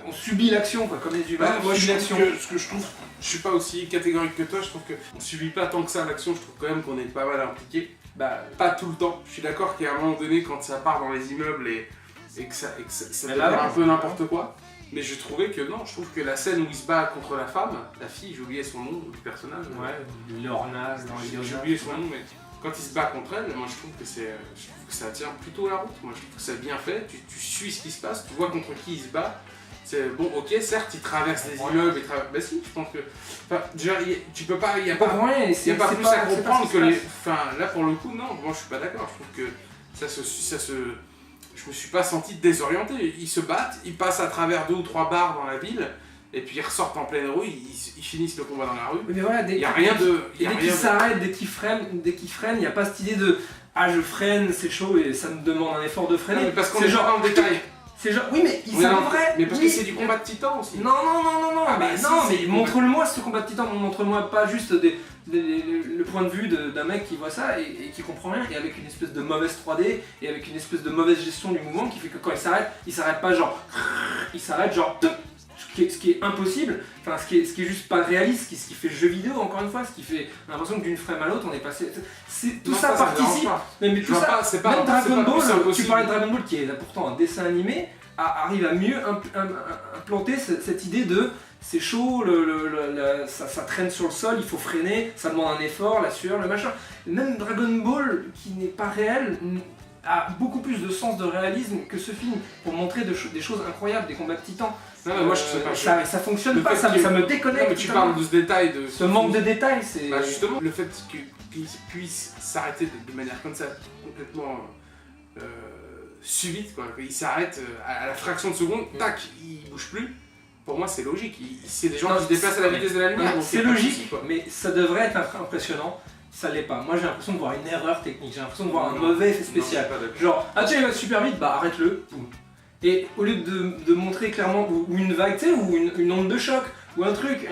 on subit l'action quoi, comme les humains, moi, l'action. Ce que je trouve, je suis pas aussi catégorique que toi, je trouve qu'on subit pas tant que ça l'action, je trouve quand même qu'on est pas mal impliqué. Pas tout le temps. Je suis d'accord qu'à un moment donné, quand ça part dans les immeubles et que ça devient un peu n'importe quoi, mais je trouvais que non, je trouve que la scène où il se bat contre la femme, la fille, j'ai oublié son nom du personnage. Ouais, Lorna, j'ai oublié son nom, mais quand il se bat contre elle, moi je trouve que ça tient plutôt la route. Moi je trouve que c'est bien fait, tu suis ce qui se passe, tu vois contre qui il se bat. C'est bon, ok, certes, il traverse les immeubles, bah si, je pense que... Enfin, déjà, tu peux pas... Il n'y a pas plus à comprendre que les... Enfin, là, pour le coup, non, moi, je suis pas d'accord. Je trouve que je me suis pas senti désorienté. Ils se battent, ils passent à travers 2 ou 3 bars dans la ville, et puis ils ressortent en pleine rue, ils finissent le combat dans la rue. Mais voilà, il n'y a rien de... Dès qu'ils s'arrêtent, dès qu'ils freinent, il n'y a pas cette idée de... Ah, je freine, c'est chaud, et ça me demande un effort de freiner. Non, parce qu'on est genre dans le détail. C'est genre, oui mais il vrai. Mais parce que c'est du combat de titan aussi. Non, mais montre-le-moi ce combat de titan, montre-moi pas juste le point de vue d'un mec qui voit ça et qui comprend rien, et avec une espèce de mauvaise 3D, et avec une espèce de mauvaise gestion du mouvement qui fait que quand il s'arrête pas genre, il s'arrête genre, ce qui est impossible, enfin ce qui est juste pas réaliste, ce qui fait jeu vidéo encore une fois, ce qui fait l'impression que d'une frame à l'autre on est passé, tout ça participe, mais tout ça, même Dragon Ball, tu parlais de Dragon Ball qui est pourtant un dessin animé, arrive à mieux implanter cette idée de c'est chaud, ça traîne sur le sol, il faut freiner, ça demande un effort, la sueur, le machin. Même Dragon Ball, qui n'est pas réel, a beaucoup plus de sens de réalisme que ce film pour montrer des choses incroyables, des combats de titans. Non, mais moi je sais pas. Ça fonctionne pas, ça me déconnecte. Mais tu parles de ce détail, ce manque de détails, c'est. Bah justement, le fait qu'il puisse s'arrêter de manière comme ça, complètement subite, quoi. Il s'arrête à la fraction de seconde, tac, il bouge plus. Pour moi, c'est logique. C'est des gens qui se déplacent à la vitesse de la lumière. C'est logique, mais ça devrait être impressionnant. Ça l'est pas. Moi j'ai l'impression de voir une erreur technique, j'ai l'impression de voir un mauvais effet spécial. Genre, ah tiens il va super vite, bah arrête-le. Et au lieu de montrer clairement ou une vague, tu sais, ou une onde de choc, ou un truc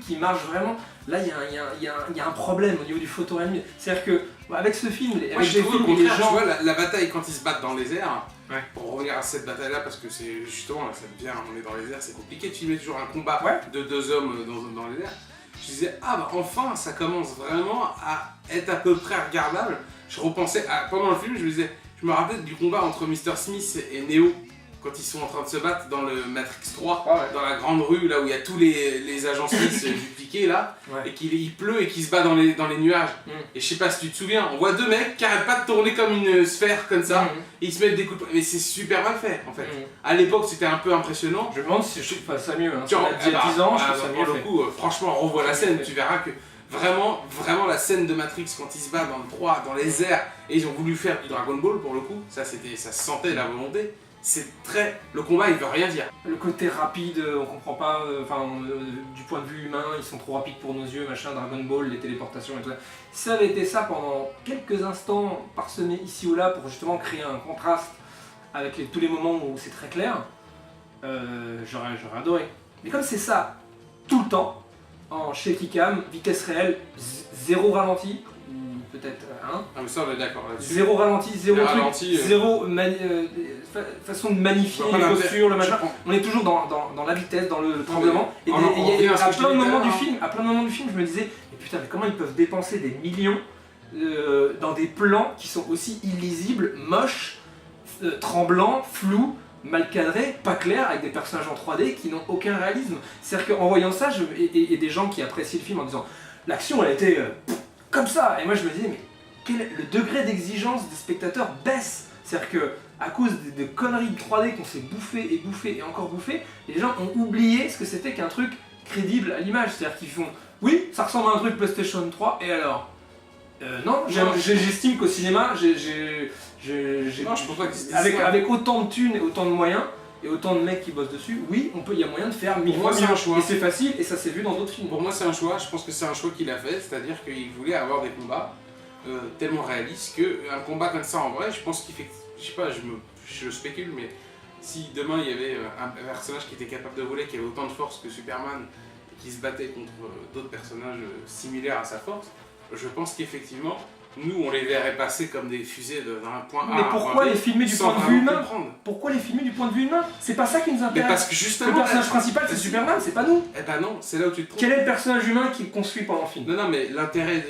qui marche vraiment, là il y a un problème au niveau du photoréalisme. C'est-à-dire que avec ce film, avec les films, les gens... Tu vois, la bataille quand ils se battent dans les airs, ouais. Pour revenir à cette bataille-là, parce que c'est justement, là, ça devient, on est dans les airs, c'est compliqué de filmer toujours un combat de 2 hommes dans les airs. Je disais, ah bah enfin, ça commence vraiment à être à peu près regardable. Je repensais, pendant le film, je me rappelais du combat entre Mr. Smith et Neo, quand ils sont en train de se battre dans le Matrix 3, dans la grande rue, là où il y a tous les agents Smith dupliqués, là, et qu'il pleut et qu'ils se battent dans les nuages. Et je sais pas si tu te souviens, on voit 2 mecs qui arrêtent pas de tourner comme une sphère, comme ça, et ils se mettent des coups de... Mais c'est super mal fait, en fait. À l'époque, c'était un peu impressionnant. Je me demande si je trouve ça mieux, hein. Il y a 10 ans, je trouve ça mieux. Pour le coup, franchement, revois la scène, tu verras que vraiment la scène de Matrix quand ils se battent dans le 3, dans les airs, et ils ont voulu faire du Dragon Ball pour le coup, ça se sentait la volonté. C'est très... Le combat, il veut rien dire. Le côté rapide, on comprend pas, du point de vue humain, ils sont trop rapides pour nos yeux, machin, Dragon Ball, les téléportations et tout ça. Si ça avait été ça pendant quelques instants, parsemés ici ou là, pour justement créer un contraste avec tous les moments où c'est très clair, j'aurais adoré. Mais comme c'est ça, tout le temps, en shaky cam, vitesse réelle, 0 ralenti, peut-être 1. Ah mais ça on est d'accord là-dessus. 0 ralenti, 0 truc, 0 façon de magnifier les postures, le machin. On est toujours dans la vitesse, dans le tremblement. Et à plein de moments du film, je me disais, mais putain, mais comment ils peuvent dépenser des millions dans des plans qui sont aussi illisibles, moches, tremblants, flous, mal cadrés, pas clairs, avec des personnages en 3D qui n'ont aucun réalisme. C'est-à-dire qu'en voyant ça, et des gens qui apprécient le film en disant, l'action elle était comme ça, et moi je me disais, mais le degré d'exigence des spectateurs baisse. C'est-à-dire que à cause de conneries de 3D qu'on s'est bouffé et encore bouffé, les gens ont oublié ce que c'était qu'un truc crédible à l'image. C'est-à-dire qu'ils font oui, ça ressemble à un truc PlayStation 3 et alors non, j'estime qu'au cinéma, Non, je pense pas que c'était avec autant de thunes et autant de moyens et autant de mecs qui bossent dessus, oui, il y a moyen de faire 1000 fois mieux. Un choix. Et c'est facile et ça s'est vu dans d'autres films. Pour moi, c'est un choix. Je pense que c'est un choix qu'il a fait, c'est-à-dire qu'il voulait avoir des combats tellement réalistes qu'un combat comme ça en vrai, je pense qu'il fait. Je sais pas, je spécule, mais si demain il y avait un personnage qui était capable de voler, qui avait autant de force que Superman, et qui se battait contre d'autres personnages similaires à sa force, je pense qu'effectivement, nous on les verrait passer comme des fusées d'un point A à un point B. Mais pourquoi les filmer du sans point de vue vraiment humain? comprendre. Pourquoi les filmer du point de vue humain? C'est pas ça qui nous Mais intéresse. parce que justement. Le personnage principal c'est Superman, c'est pas nous. Eh ben non, c'est là où tu te trompes. Quel est le personnage humain qu'on suit pendant le film? Non, mais l'intérêt,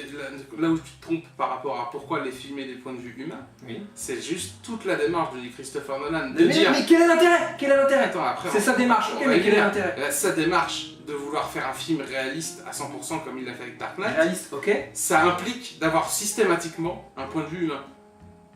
là où tu te trompes par rapport à pourquoi les filmer des points de vue humains, Oui. c'est juste toute la démarche de Christopher Nolan de Mais dire. quel est l'intérêt? Quel est l'intérêt? Attends, après, C'est sa démarche, ok, mais quel est l'intérêt? Sa démarche de vouloir faire un film réaliste à 100% comme il l'a fait avec Dark Knight, Réaliste, ok. ça implique d'avoir systématiquement un point de vue humain.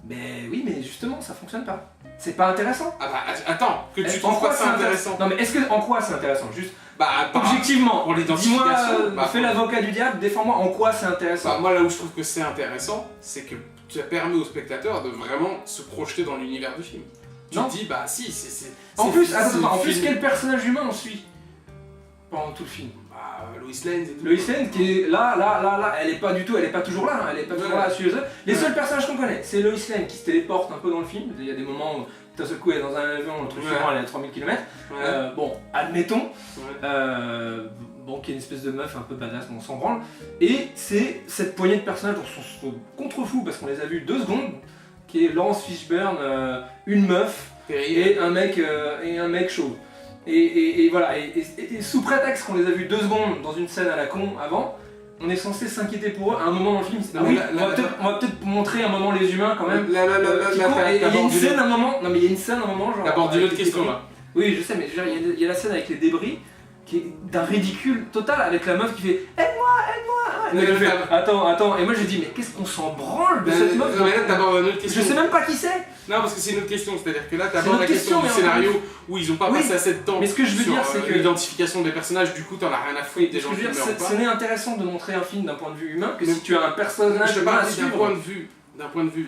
Mais oui, mais justement, ça fonctionne pas. C'est pas intéressant. Ah bah attends, que tu En trouves quoi pas c'est ça intéressant? Non mais est-ce que en quoi c'est intéressant? Juste Bah objectivement, pour dis-moi, l'identification. fais l'avocat du diable, défends-moi en quoi c'est intéressant. Bah, moi là où je trouve que c'est intéressant, c'est que ça permet au spectateur de vraiment se projeter dans l'univers du film. Tu Non. te dis bah si, c'est En plus, c'est attends, en le plus film. quel personnage humain on suit pendant tout le film? Bah Lois Lane et tout. Lois Lane qui est là, elle est pas du tout, elle est pas toujours là, hein, elle est pas toujours là à suivre les autres. Les seuls personnages qu'on connaît, c'est Lois Lane qui se téléporte un peu dans le film. Il y a des moments où d'un seul coup elle est dans un avion, le truc suivant elle est à 3000 km. Bon, admettons. Bon, qui est une espèce de meuf un peu badass, mais on s'en branle. Et c'est cette poignée de personnages dont on se contrefou parce qu'on les a vus 2 secondes, qui est Laurence Fishburne, une meuf et un mec chauve. Et voilà, et sous prétexte qu'on les a vus 2 secondes dans une scène à la con avant, on est censé s'inquiéter pour eux à un moment dans le film. Non, Oui, mais on va peut-être montrer un moment les humains quand même. Là, qui courent, et il y a une scène à un moment. Non mais il y a une scène à un moment genre. D'abord d'une avec autre les question débris. là. Oui, je sais, mais je veux dire, il y a la scène avec les débris qui est d'un ridicule total avec la meuf qui fait aide-moi. Et le mec qui fait, attends, et moi j'ai dit mais qu'est-ce qu'on s'en branle de cette meuf? Non mais là t'abordes une autre Je question. sais même pas qui c'est. Non parce que c'est une autre question, c'est-à-dire que là C'est t'abordes une la autre question du question, mais en scénario où ils ont pas Oui, passé assez de temps mais ce que je veux sur dire, c'est que- l'identification des personnages, du coup t'en as rien à foutre des Ce gens que je qui veux dire, meurent ou ce pas. n'est intéressant de montrer un film d'un point de vue humain que Mais- si tu as un personnage Je te humain à parle d'un suivre. point de vue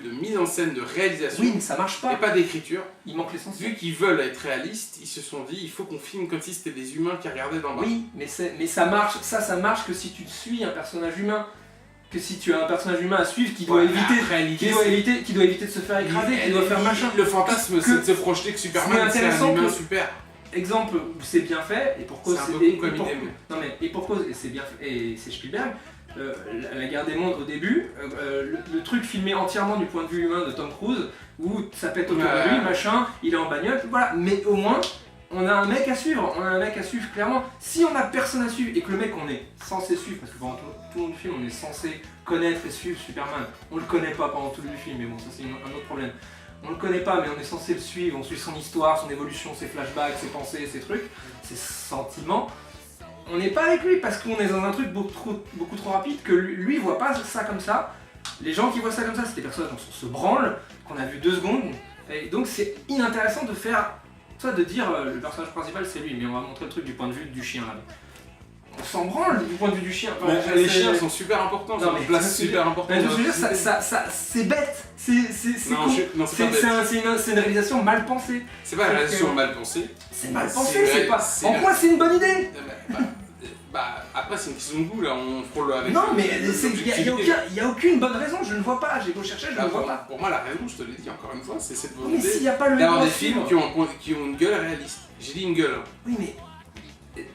de mise en scène, de réalisation Oui, mais ça marche et pas. pas d'écriture. Il manque l'essentiel. Vu qu'ils veulent être réalistes, ils se sont dit il faut qu'on filme comme si c'était des humains qui regardaient d'en bas. Oui, mais ça marche. Ça marche que si tu suis un personnage humain. Que si tu as un personnage humain à suivre qui doit Ouais, éviter, après, l'idée, qui doit éviter de se faire écraser, qui doit faire machin. Le fantasme c'est de se projeter que Superman c'est un intéressant humain que- super. Exemple où c'est bien fait et pour cause C'est un peu c'est- con comme et pour- idée, mais- non mais et pour cause et c'est bien fait et c'est Spielberg. La guerre des mondes au début, le truc filmé entièrement du point de vue humain de Tom Cruise où ça pète autour de lui, machin, il est en bagnole, voilà. Mais au moins on a un mec à suivre, clairement. Si on a personne à suivre et que le mec on est censé suivre, parce que pendant tout le film on est censé connaître et suivre Superman, on le connaît pas pendant tout le film, mais bon ça c'est un autre problème. On le connaît pas mais on est censé le suivre, on suit son histoire, son évolution, ses flashbacks, ses pensées, ses trucs, ses sentiments. On n'est pas avec lui parce qu'on est dans un truc beaucoup trop rapide que lui voit pas ça comme ça. Les gens qui voient ça comme ça, c'est des personnages dont on se branle, qu'on a vu 2 secondes. Et donc c'est inintéressant de faire ça, de dire le personnage principal c'est lui, mais on va montrer le truc du point de vue du chien là. On s'en branle du point de vue du chien. Enfin, Les chiens sont super importants, Non, c'est mais une place c'est- super importante. Mais je dans veux la dire, société. c'est bête, c'est Non, con. non, c'est pas bête. C'est une réalisation mal pensée. C'est pas une réalisation mal pensée. C'est mal C'est pensé, c'est vrai, pas. c'est En vrai. quoi c'est une bonne idée? Après c'est une question de goût là, on frôle avec. Non, mais il n'y a aucune bonne raison, je ne vois pas. J'ai beau chercher, je ne vois pas. Pour moi la raison, je te l'ai dit encore une fois, c'est cette Mais volonté s'il n'y a pas le d'avoir même des films qui ont une gueule réaliste. J'ai dit une gueule. Hein. Oui, mais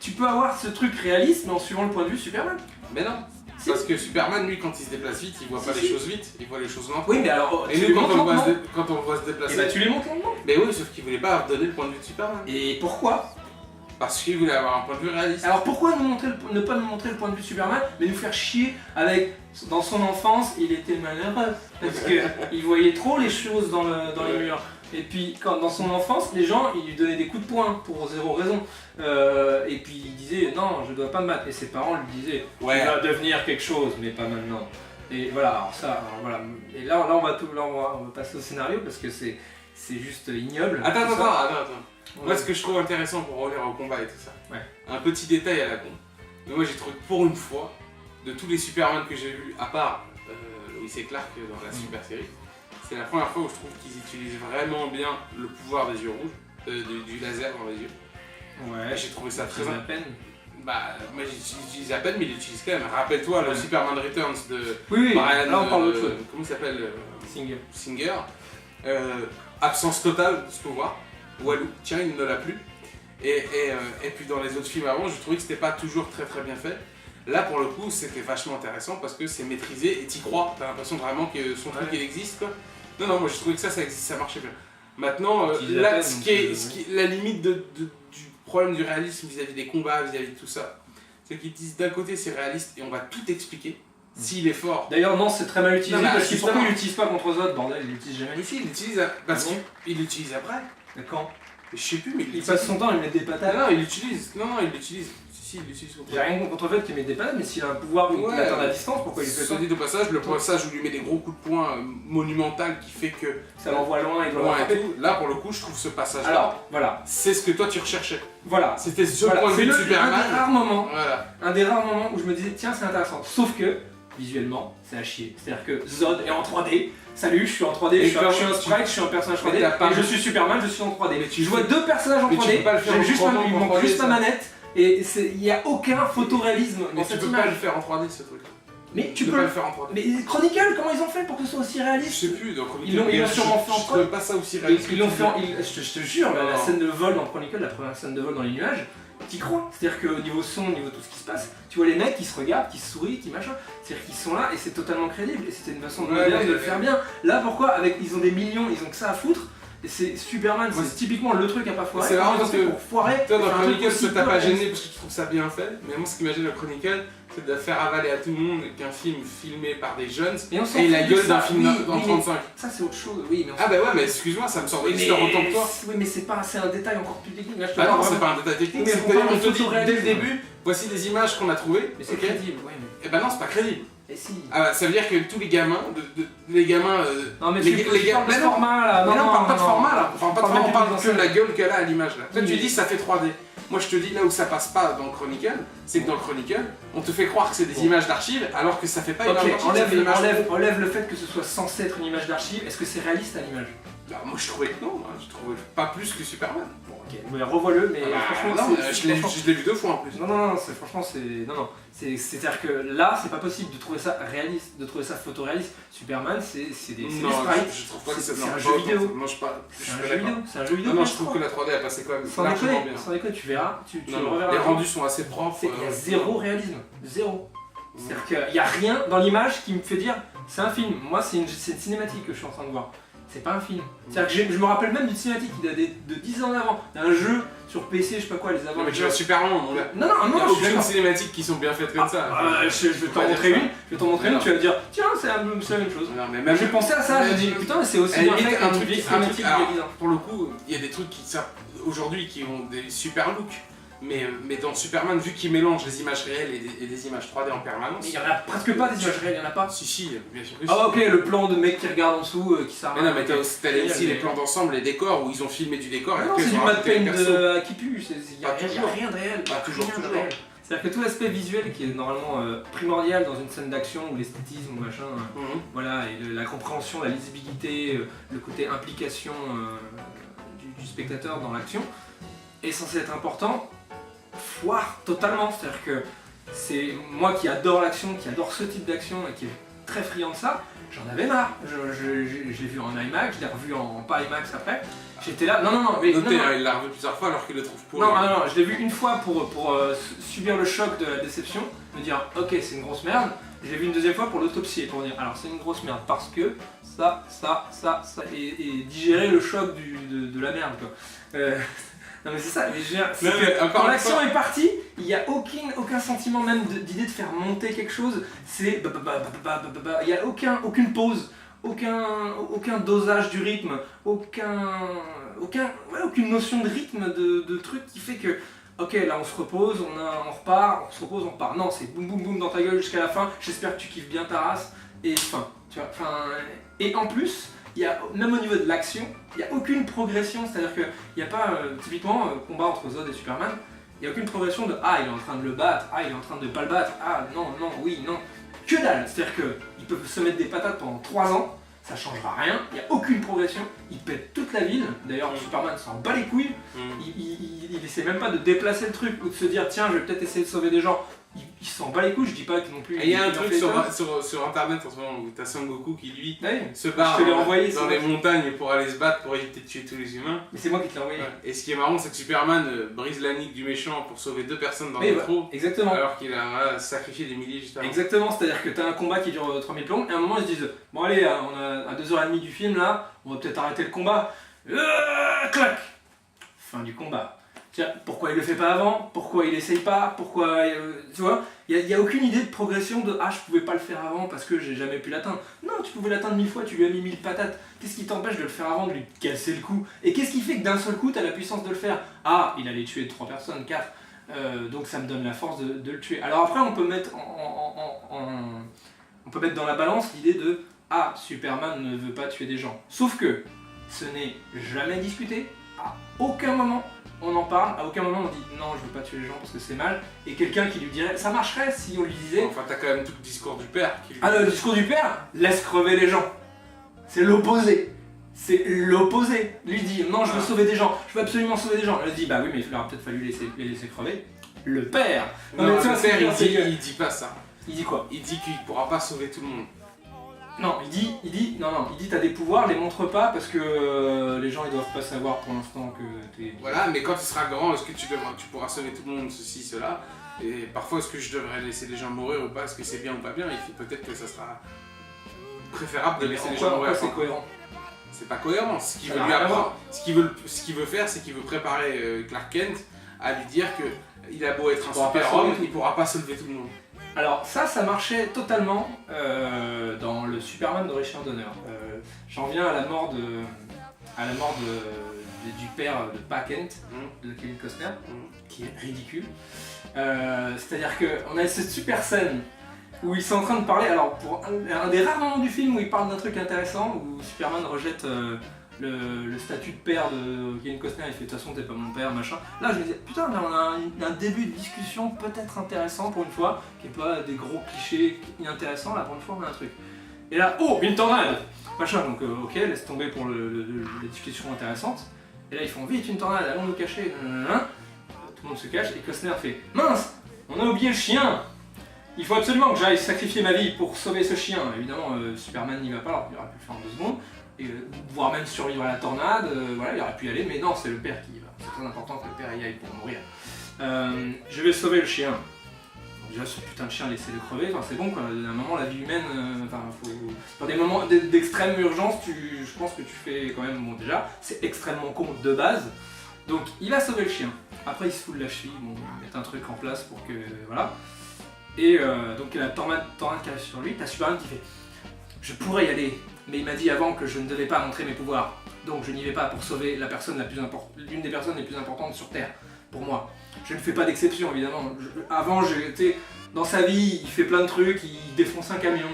tu peux avoir ce truc réaliste, mais en suivant le point de vue Superman. Mais non. Si. Parce que Superman, lui, quand il se déplace vite, il voit pas Si, les si. choses vite, il voit les choses lentement. Oui, mais alors. Et tu nous, les quand montres on, le voit lentement. quand on voit se Et déplacer. bah, tu les montres lentement. Mais oui, sauf qu'il voulait pas donner le point de vue de Superman. Et pourquoi? Parce qu'il voulait avoir un point de vue réaliste. Alors pourquoi ne pas nous montrer le point de vue de Superman, mais nous faire chier avec, dans son enfance, il était malheureux, parce qu'il voyait trop les choses dans les murs. Et puis dans son enfance, les gens, ils lui donnaient des coups de poing pour 0 raison. Et puis il disait non, je dois pas me battre. Et ses parents lui disaient, Ouais. tu vas devenir quelque chose, mais pas maintenant. Et voilà, alors ça, alors voilà. Et là on va passer au scénario parce que c'est juste ignoble. Attends. Ouais. Moi, ce que je trouve intéressant pour revenir au combat et tout ça, Ouais. un petit détail à la con. Mais moi, j'ai trouvé pour une fois, de tous les Superman que j'ai vus, à part Lois et Clark dans la super série, c'est la première fois où je trouve qu'ils utilisent vraiment bien le pouvoir des yeux rouges, du laser dans les yeux. Ouais, Et j'ai trouvé ça très à peine. Bah, moi j'utilise à peine, mais il l'utilise quand même. Rappelle-toi le Superman Returns de Oui, Brian, là on parle d'autre chose. comment il s'appelle Singer. Absence totale de ce pouvoir. Walou, tiens, il ne l'a plus. Et puis dans les autres films avant, je trouvais que c'était pas toujours très bien fait. Là pour le coup, c'était vachement intéressant parce que c'est maîtrisé et t'y crois. T'as l'impression vraiment que son truc il existe quoi. Non, moi je trouvais que ça existe, ça marchait bien. Maintenant, là, ce qui est la limite du problème du réalisme vis-à-vis des combats, vis-à-vis de tout ça, c'est qu'ils disent d'un côté c'est réaliste et on va tout expliquer. S'il est fort. D'ailleurs, non, c'est très mal utilisé Non, parce qu'il justement, l'utilise pas contre Zod, bordel, il l'utilise jamais. Mais si, il l'utilise parce qu'il l'utilise après. D'accord. Je sais plus, mais Il passe son temps, il met des patates. Non, il l'utilise. Non, il l'utilise. Si, il l'utilise contre. J'ai rien contre le fait qu'il met des patates, mais s'il a un pouvoir pour atteindre la distance, pourquoi il fait ça? Dit de passage, le passage où il lui met des gros coups de poing monumental qui fait que. Ça l'envoie loin et loin et tout. Là, pour le coup, je trouve ce passage-là. Alors, voilà. C'est ce que toi tu recherchais. Voilà. C'était ce point de vue de Superman. Un des rares moments où je me disais, tiens, c'est intéressant. Sauf que, visuellement, c'est à chier. C'est-à-dire que Zod est en 3D. Salut, je suis en 3D, je suis un sprite, je suis un personnage 3D, et je suis Superman, je suis en 3D. Mais je vois deux personnages en 3D, il manque juste la manette, et il n'y a aucun photoréalisme dans cette image. Mais tu peux pas le faire en 3D ce truc. Mais tu peux pas le faire en 3D. Mais Chronicle, comment ils ont fait pour que ce soit aussi réaliste? Je sais plus, donc ils l'ont sûrement fait en 3D. Je trouvais pas ça aussi réaliste. Ils l'ont fait en... Je te jure, la scène de vol dans Chronicle, la première scène de vol dans les nuages, t'y crois. C'est-à-dire qu'au niveau son, au niveau tout ce qui se passe, tu vois les mecs qui se regardent, qui se sourient, qui machin. C'est-à-dire qu'ils sont là et c'est totalement crédible. Et c'était une façon moderne de le faire bien. Là, pourquoi ils ont des millions, ils ont que ça à foutre. Et c'est Superman, c'est typiquement le truc à pas foirer. C'est marrant parce que pour foirer. Toi dans Chronicle, ça t'a pas gêné parce que tu trouves ça bien fait. Mais moi, ce qui m'a gêné dans Chronicle, c'est de faire avaler à tout le monde qu'un film filmé par des jeunes et la gueule d'un film dans 35. Ça, c'est autre chose, oui. Mais ah, bah ouais, mais excuse-moi, ça me sort d'histoire autant que toi. Oui, mais c'est un détail encore plus technique. Ah non, c'est pas un détail technique. On te dit dès le début, voici des images qu'on a trouvées. Mais c'est crédible, ouais. Eh ben non, c'est pas crédible. Et si. Ah bah, ça veut dire que tous les gamins, non mais les gamins, mais non, format là. Mais non, on parle pas de format là. On parle que de la gueule qu'elle a à l'image là. Toi tu dis ça fait 3D. Moi je te dis là où ça passe pas dans Chronicle, c'est que dans Chronicle, on te fait croire que c'est des images d'archives alors que ça fait pas une image d'archive. Enlève le fait que ce soit censé être une image d'archive. Est-ce que c'est réaliste à l'image? Bah, moi je trouvais que non, je trouvais pas plus que Superman. Bon ok, mais revois-le, mais franchement je l'ai vu 2 fois en plus. Non, franchement c'est-à-dire que là c'est pas possible de trouver ça réaliste, de trouver ça photoréaliste. Superman c'est des sprites. Je trouve pas que c'est un jeu vidéo. Non, c'est un jeu vidéo. Non, je trouve que la 3D a passé quand même largement bien. Sans déconner, tu verras, tu le reverras. Les rendus sont assez propres. Il y a zéro réalisme, zéro. C'est-à-dire qu'il n'y a rien dans l'image qui me fait dire c'est un film. Moi c'est une cinématique que je suis en train de voir. C'est pas un film. C'est-à-dire que je me rappelle même d'une cinématique qui date de 10 ans avant, d'un jeu sur PC, je sais pas quoi, les avant. Non mais tu vois Superman, mon gars. Non, il y a aucune cinématique qui sont bien faites comme ça. Je vais t'en montrer une, tu vas me dire tiens, c'est la même chose. Non, mais même j'ai pensé à ça, j'ai dit putain, mais c'est aussi bien fait un truc cinématique. Pour le coup, il y a des trucs qui aujourd'hui qui ont des super looks. Mais dans Superman, vu qu'il mélange les images réelles et des images 3D en permanence... Mais il y en a presque pas des images réelles, il y en a pas. Si, bien sûr que si. Ah ok, le plan de mec qui regarde en dessous, qui s'arrête. Mais non, mais t'as aussi les plans d'ensemble, les décors, où ils ont filmé du décor. Non, c'est du Mad Paint qui pue, il y a rien de réel. Pas toujours. C'est-à-dire que tout l'aspect visuel qui est normalement primordial dans une scène d'action, ou l'esthétisme ou machin, voilà, et la compréhension, la lisibilité, le côté implication du spectateur dans l'action, est censé être important. Foire totalement, c'est-à-dire que c'est moi qui adore l'action, qui adore ce type d'action et qui est très friand de ça, j'en avais marre. Je l'ai vu en IMAX, je l'ai revu en pas IMAX après. J'étais là, mais il l'a revu plusieurs fois alors qu'il le trouve pourri. Non, je l'ai vu une fois pour subir le choc de la déception, me dire ok c'est une grosse merde. Je l'ai vu une deuxième fois pour l'autopsier, pour dire alors c'est une grosse merde parce que ça et digérer le choc de la merde quoi. Non mais c'est ça, quand l'action est partie, il n'y a aucun sentiment même d'idée de faire monter quelque chose, c'est il n'y a aucune pause, aucun dosage du rythme, aucune notion de rythme de truc qui fait que ok là on se repose, on repart, on se repose, on repart. Non, c'est boum boum boum dans ta gueule jusqu'à la fin, j'espère que tu kiffes bien ta race. et fin. Tu vois, et en plus, même au niveau de l'action, il n'y a aucune progression. C'est-à-dire qu'il n'y a pas, typiquement, combat entre Zod et Superman, il n'y a aucune progression de ah, il est en train de le battre, ah, il est en train de pas le battre, ah, non, non, oui, non. Que dalle. C'est-à-dire qu'ils peuvent se mettre des patates pendant 3 ans. Ça changera rien, il n'y a aucune progression, il pète toute la ville, d'ailleurs Superman s'en bat les couilles, il essaie même pas de déplacer le truc ou de se dire tiens je vais peut-être essayer de sauver des gens, il s'en bat les couilles, je dis pas que non plus... Il y a un truc sur internet en ce moment où t'as Son Goku qui lui se barre dans les montagnes pour aller se battre pour éviter de tuer tous les humains. Mais c'est moi qui te l'ai envoyé. Ouais. Et ce qui est marrant c'est que Superman brise la nuque du méchant pour sauver 2 personnes dans le métro, exactement. Alors qu'il a sacrifié des milliers juste avant. Exactement, c'est-à-dire que t'as un combat qui dure 3000 plombs et à un moment ils se disent bon allez, on a à 2h30 du film là, on va peut-être arrêter le combat. Clac. Fin du combat. Tiens, pourquoi il le fait pas avant? Pourquoi il essaye pas? Pourquoi tu vois, il n'y a aucune idée de progression de ah je pouvais pas le faire avant parce que j'ai jamais pu l'atteindre. Non, tu pouvais l'atteindre 1000 fois, tu lui as mis 1000 patates. Qu'est-ce qui t'empêche de le faire avant, de lui casser le cou? Et qu'est-ce qui fait que d'un seul coup t'as la puissance de le faire? Ah, il allait tuer 3 personnes, 4. Donc ça me donne la force de le tuer. Alors après on peut mettre on peut mettre dans la balance l'idée de ah, Superman ne veut pas tuer des gens. Sauf que ce n'est jamais discuté, à aucun moment on en parle, à aucun moment on dit non je veux pas tuer les gens parce que c'est mal, et quelqu'un qui lui dirait ça marcherait si on lui disait... Enfin t'as quand même tout le discours du père qui lui... Ah le discours du père, laisse crever les gens. C'est l'opposé. C'est l'opposé. Lui dit non je veux sauver des gens, je veux absolument sauver des gens. Elle dit bah oui mais il aurait peut-être fallu les laisser crever. Le père. Non, le père il dit pas ça. Il dit quoi? Il dit qu'il pourra pas sauver tout le monde. Non, il dit t'as des pouvoirs, les montre pas parce que les gens ils doivent pas savoir pour l'instant que t'es... Voilà, mais quand tu seras grand, est-ce que tu pourras sauver tout le monde, ceci, cela? Et parfois, est-ce que je devrais laisser les gens mourir ou pas? Est-ce que c'est bien ou pas bien? Et peut-être que ça sera préférable de laisser les gens mourir. C'est cohérent. C'est pas cohérent. Ce qu'il veut faire, c'est qu'il veut préparer Clark Kent à lui dire que il a beau être un super-homme, il pourra pas sauver tout le monde. Alors ça marchait totalement dans le Superman de Richard Donner. J'en viens à la mort du père de Pa Kent, de Kevin Costner, qui est ridicule. C'est-à-dire qu'on a cette super scène où ils sont en train de parler, alors pour un des rares moments du film où ils parlent d'un truc intéressant, où Superman rejette le statut de père de Kevin Costner, il fait de toute façon t'es pas mon père, machin. Là je me disais putain mais on a un début de discussion peut-être intéressant pour une fois, qui est pas des gros clichés inintéressants, là pour une fois on a un truc. Et là, oh une tornade machin, donc ok laisse tomber pour les discussions intéressantes. Et là ils font vite une tornade, allons nous cacher, tout le monde se cache et Costner fait mince, on a oublié le chien. Il faut absolument que j'aille sacrifier ma vie pour sauver ce chien. Évidemment Superman n'y va pas alors qu'il aurait pu le faire en 2 secondes. Voire même survivre à la tornade, voilà, il aurait pu y aller, mais non, c'est le père qui y va. C'est très important que le père y aille pour mourir. Je vais sauver le chien. Déjà, ce putain de chien, laissez-le crever, enfin c'est bon quoi, à un moment la vie humaine, dans des moments d'extrême urgence, je pense que tu fais quand même, bon déjà, c'est extrêmement con de base, donc il va sauver le chien. Après il se fout de la cheville, bon, il met un truc en place pour que, voilà. Et donc il y a la tornade qui arrive sur lui, t'as Superman qui fait « Je pourrais y aller ». Mais il m'a dit avant que je ne devais pas montrer mes pouvoirs, donc je n'y vais pas pour sauver l'une des personnes les plus importantes sur Terre, pour moi. Je ne fais pas d'exception évidemment. Avant, dans sa vie, il fait plein de trucs, il défonce un camion,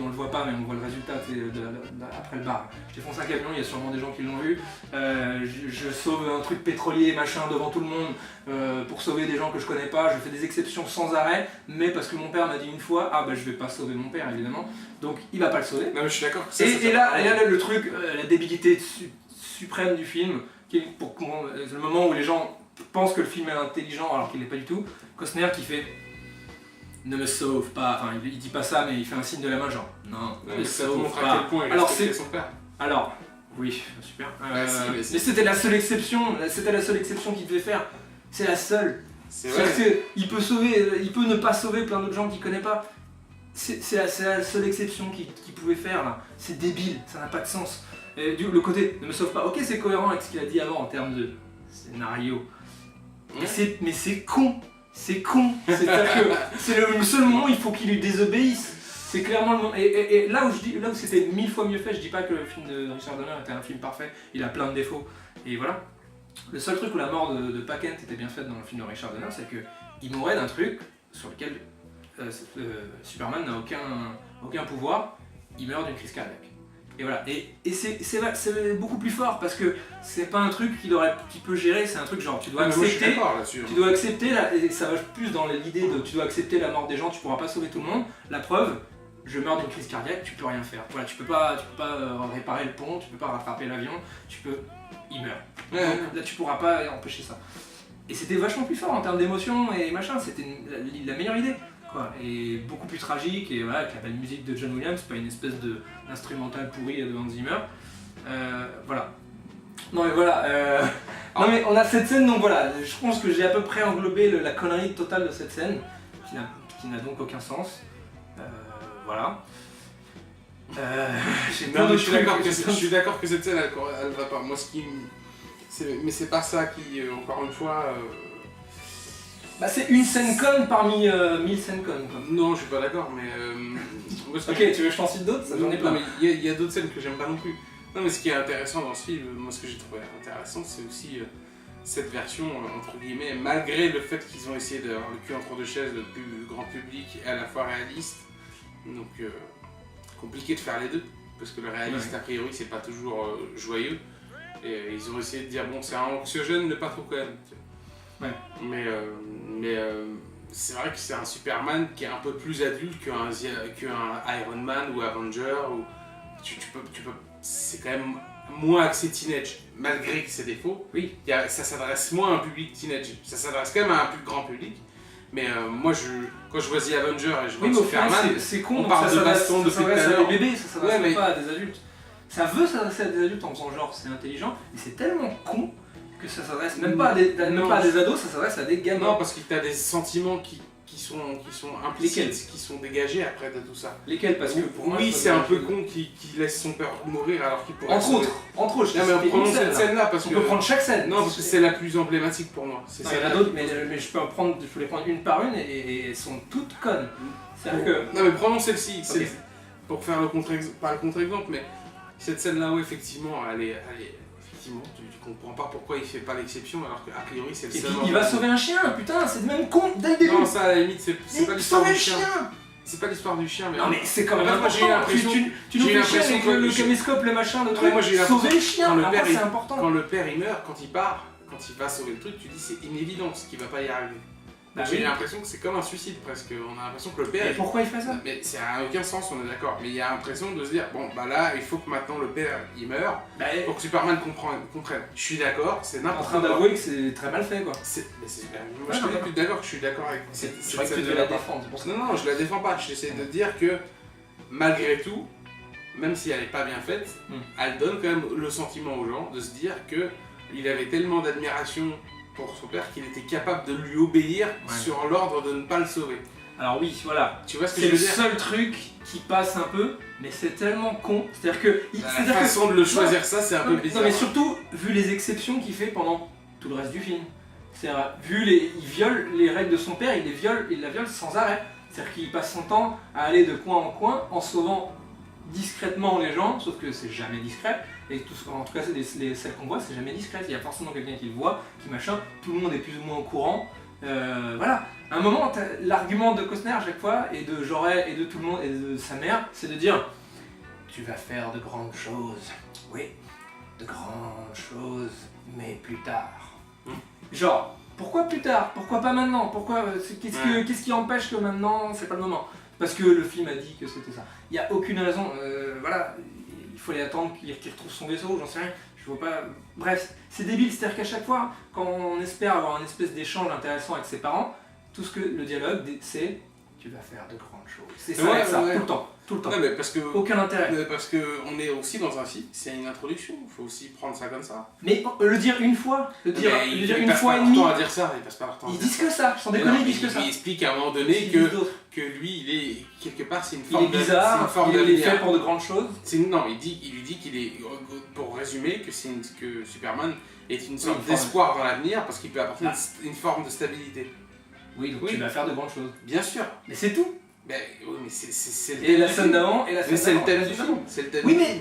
on le voit pas mais on voit le résultat après le bar. Je défonce un camion, il y a sûrement des gens qui l'ont vu. Je sauve un truc pétrolier machin devant tout le monde pour sauver des gens que je connais pas. Je fais des exceptions sans arrêt, mais parce que mon père m'a dit une fois, ah bah je vais pas sauver mon père évidemment, donc il va pas le sauver. Non mais je suis d'accord. Et là le truc, la débilité suprême du film, qui est le moment où les gens pensent que le film est intelligent alors qu'il l'est pas du tout. Costner qui fait ne me sauve pas, enfin il dit pas ça mais il fait un signe de la main genre non, ne me sauve pas. À quel point il a son père. Alors, oui, super. Mais c'était la seule exception, qu'il devait faire. C'est la seule. C'est vrai. Il peut ne pas sauver plein d'autres gens qu'il connaît pas. C'est la seule exception qu'il pouvait faire là. C'est débile, ça n'a pas de sens. Le côté ne me sauve pas, ok c'est cohérent avec ce qu'il a dit avant en termes de scénario. Mais c'est con. C'est con. C'est-à-dire que c'est le seul moment où il faut qu'il lui désobéisse. C'est clairement le moment. Et là où c'était 1000 fois mieux fait, je dis pas que le film de Richard Donner était un film parfait, il a plein de défauts. Et voilà. Le seul truc où la mort de Pa Kent était bien faite dans le film de Richard Donner, c'est qu'il mourait d'un truc sur lequel Superman n'a aucun pouvoir, il meurt d'une crise cardiaque. Et voilà, et c'est beaucoup plus fort parce que c'est pas un truc qu'il peut gérer, c'est un truc genre tu dois accepter, et ça va plus dans l'idée de tu dois accepter la mort des gens, tu pourras pas sauver tout le monde. La preuve, je meurs d'une crise cardiaque, tu peux rien faire. Voilà, tu peux pas réparer le pont, tu peux pas rattraper l'avion, il meurt. Donc là tu pourras pas empêcher ça. Et c'était vachement plus fort en termes d'émotion et machin, c'était la meilleure idée. Et beaucoup plus tragique, et voilà, avec la belle musique de John Williams, pas une espèce d'instrumental pourri de Hans Zimmer. Voilà. Non mais voilà, non mais on a cette scène, donc voilà, je pense que j'ai à peu près englobé la connerie totale de cette scène, qui n'a donc aucun sens. Voilà. Je suis d'accord que cette scène, elle va pas. Moi, mais c'est pas ça qui, encore une fois... Bah c'est une scène conne parmi 1000 scènes connes quoi. Non, je suis pas d'accord, mais... Ok, tu veux que je t'en cite d'autres? J'en ai plein. Non, mais il y a d'autres scènes que j'aime pas non plus. Non, mais ce qui est intéressant dans ce film, moi ce que j'ai trouvé intéressant, c'est aussi cette version, entre guillemets, malgré le fait qu'ils ont essayé d'avoir le cul entre deux chaises, le plus grand public et à la fois réaliste. Donc, compliqué de faire les deux, parce que le réaliste, a priori, c'est pas toujours joyeux. Et ils ont essayé de dire, bon, c'est un anxiogène, mais pas trop quand même. Ouais. Mais c'est vrai que c'est un Superman qui est un peu plus adulte qu'un Iron Man ou Avenger. Tu peux, c'est quand même moins axé teenage, malgré ses défauts. Oui. Ça s'adresse moins à un public teenage. Ça s'adresse quand même à un plus grand public. Mais moi, quand je vois The Avenger et je vois Superman, c'est con, on parle de baston depuis tout à l'heure. Ça s'adresse à des bébés, ça s'adresse pas à des adultes. Ça veut s'adresser à des adultes en faisant genre c'est intelligent, mais c'est tellement con que ça s'adresse même pas à des ados, ça s'adresse à des gamins. Non, parce que tu as des sentiments qui sont implicites, qui sont dégagés après de tout ça. Lesquels? Parce que pour moi, c'est un peu con qui laisse son père mourir alors qu'il pourrait... Entre autres, non, mais prenons cette scène-là parce on peut prendre chaque scène. Non, parce que c'est la plus emblématique pour moi. Il y en a d'autres, mais je peux les prendre une par une et elles sont toutes connes. Non, mais prenons celle-ci, pour faire pas le contre-exemple, mais cette scène-là où effectivement, elle est effectivement, tu comprends pas pourquoi il fait pas l'exception alors qu'a priori c'est le seul. Et puis il va sauver un chien, putain, c'est même con dès le début. Non, ça à la limite, c'est pas l'histoire du chien. C'est pas l'histoire du chien, mais. Non, mais c'est quand même moi j'ai eu l'impression. Tu nous fais chier avec le caméscope, le machin, le truc. Moi j'ai sauver le chien, c'est important. Quand le père il meurt, quand il part, quand il va sauver le truc, tu dis c'est une évidence qu'il va pas y arriver. J'ai l'impression que c'est comme un suicide presque, on a l'impression que le père... Et pourquoi il fait ça? Mais ça n'a aucun sens, on est d'accord, mais il y a l'impression de se dire, bon bah là, il faut que maintenant le père il meure, pour que Superman comprenne. Je suis d'accord, c'est n'importe quoi. En train d'avouer que c'est très mal fait quoi. Moi je suis plus d'accord que je suis d'accord avec cette scène de la défendre. Non, je la défends pas, j'essaie de dire que malgré tout, même si elle n'est pas bien faite, elle donne quand même le sentiment aux gens de se dire qu'il avait tellement d'admiration pour son père qu'il était capable de lui obéir sur l'ordre de ne pas le sauver. Alors oui, voilà. Tu vois ce que je veux dire? C'est le seul truc qui passe un peu, mais c'est tellement con. C'est-à-dire que... La façon de le choisir ça, c'est un peu bizarre. Non mais surtout, vu les exceptions qu'il fait pendant tout le reste du film. C'est-à-dire, il viole les règles de son père, il la viole sans arrêt. C'est-à-dire qu'il passe son temps à aller de coin en coin en sauvant discrètement les gens, sauf que c'est jamais discret. Et en tout cas, celles qu'on voit, c'est jamais discret. Il y a forcément quelqu'un qui le voit, qui machin, tout le monde est plus ou moins au courant. Voilà. À un moment, l'argument de Costner à chaque fois, et de Jorel, et de tout le monde, et de sa mère, c'est de dire tu vas faire de grandes choses. Oui, de grandes choses, mais plus tard. Genre, pourquoi plus tard? Pourquoi pas maintenant? Qu'est-ce qui empêche que maintenant, c'est pas le moment? Parce que le film a dit que c'était ça. Il n'y a aucune raison, voilà. Il faut aller attendre qu'il retrouve son vaisseau, j'en sais rien, je vois pas... Bref, c'est débile, c'est-à-dire qu'à chaque fois, quand on espère avoir une espèce d'échange intéressant avec ses parents, tout ce que le dialogue, c'est « tu vas faire de grandes choses ». C'est ça, tout le temps. Non, mais parce que, aucun intérêt. Parce qu'on est aussi dans un film, c'est une introduction, il faut aussi prendre ça comme ça. Mais le dire une fois, le dire une fois et demie... Ils à dire ça, ils passent pas leur temps à dire disent que ça, sans déconner, ils disent que ça. Il explique à un moment donné que lui, il est quelque part, c'est une forme de... Il est bizarre, il est fait pour de grandes choses. Non, il lui dit qu'il est, pour résumer, que Superman est une sorte d'espoir dans l'avenir parce qu'il peut apporter une forme de stabilité. Oui, donc tu vas faire de grandes choses. Bien sûr. Mais c'est tout. Mais oui, mais c'est et la scène d'avant, et la scène c'est le thème du film.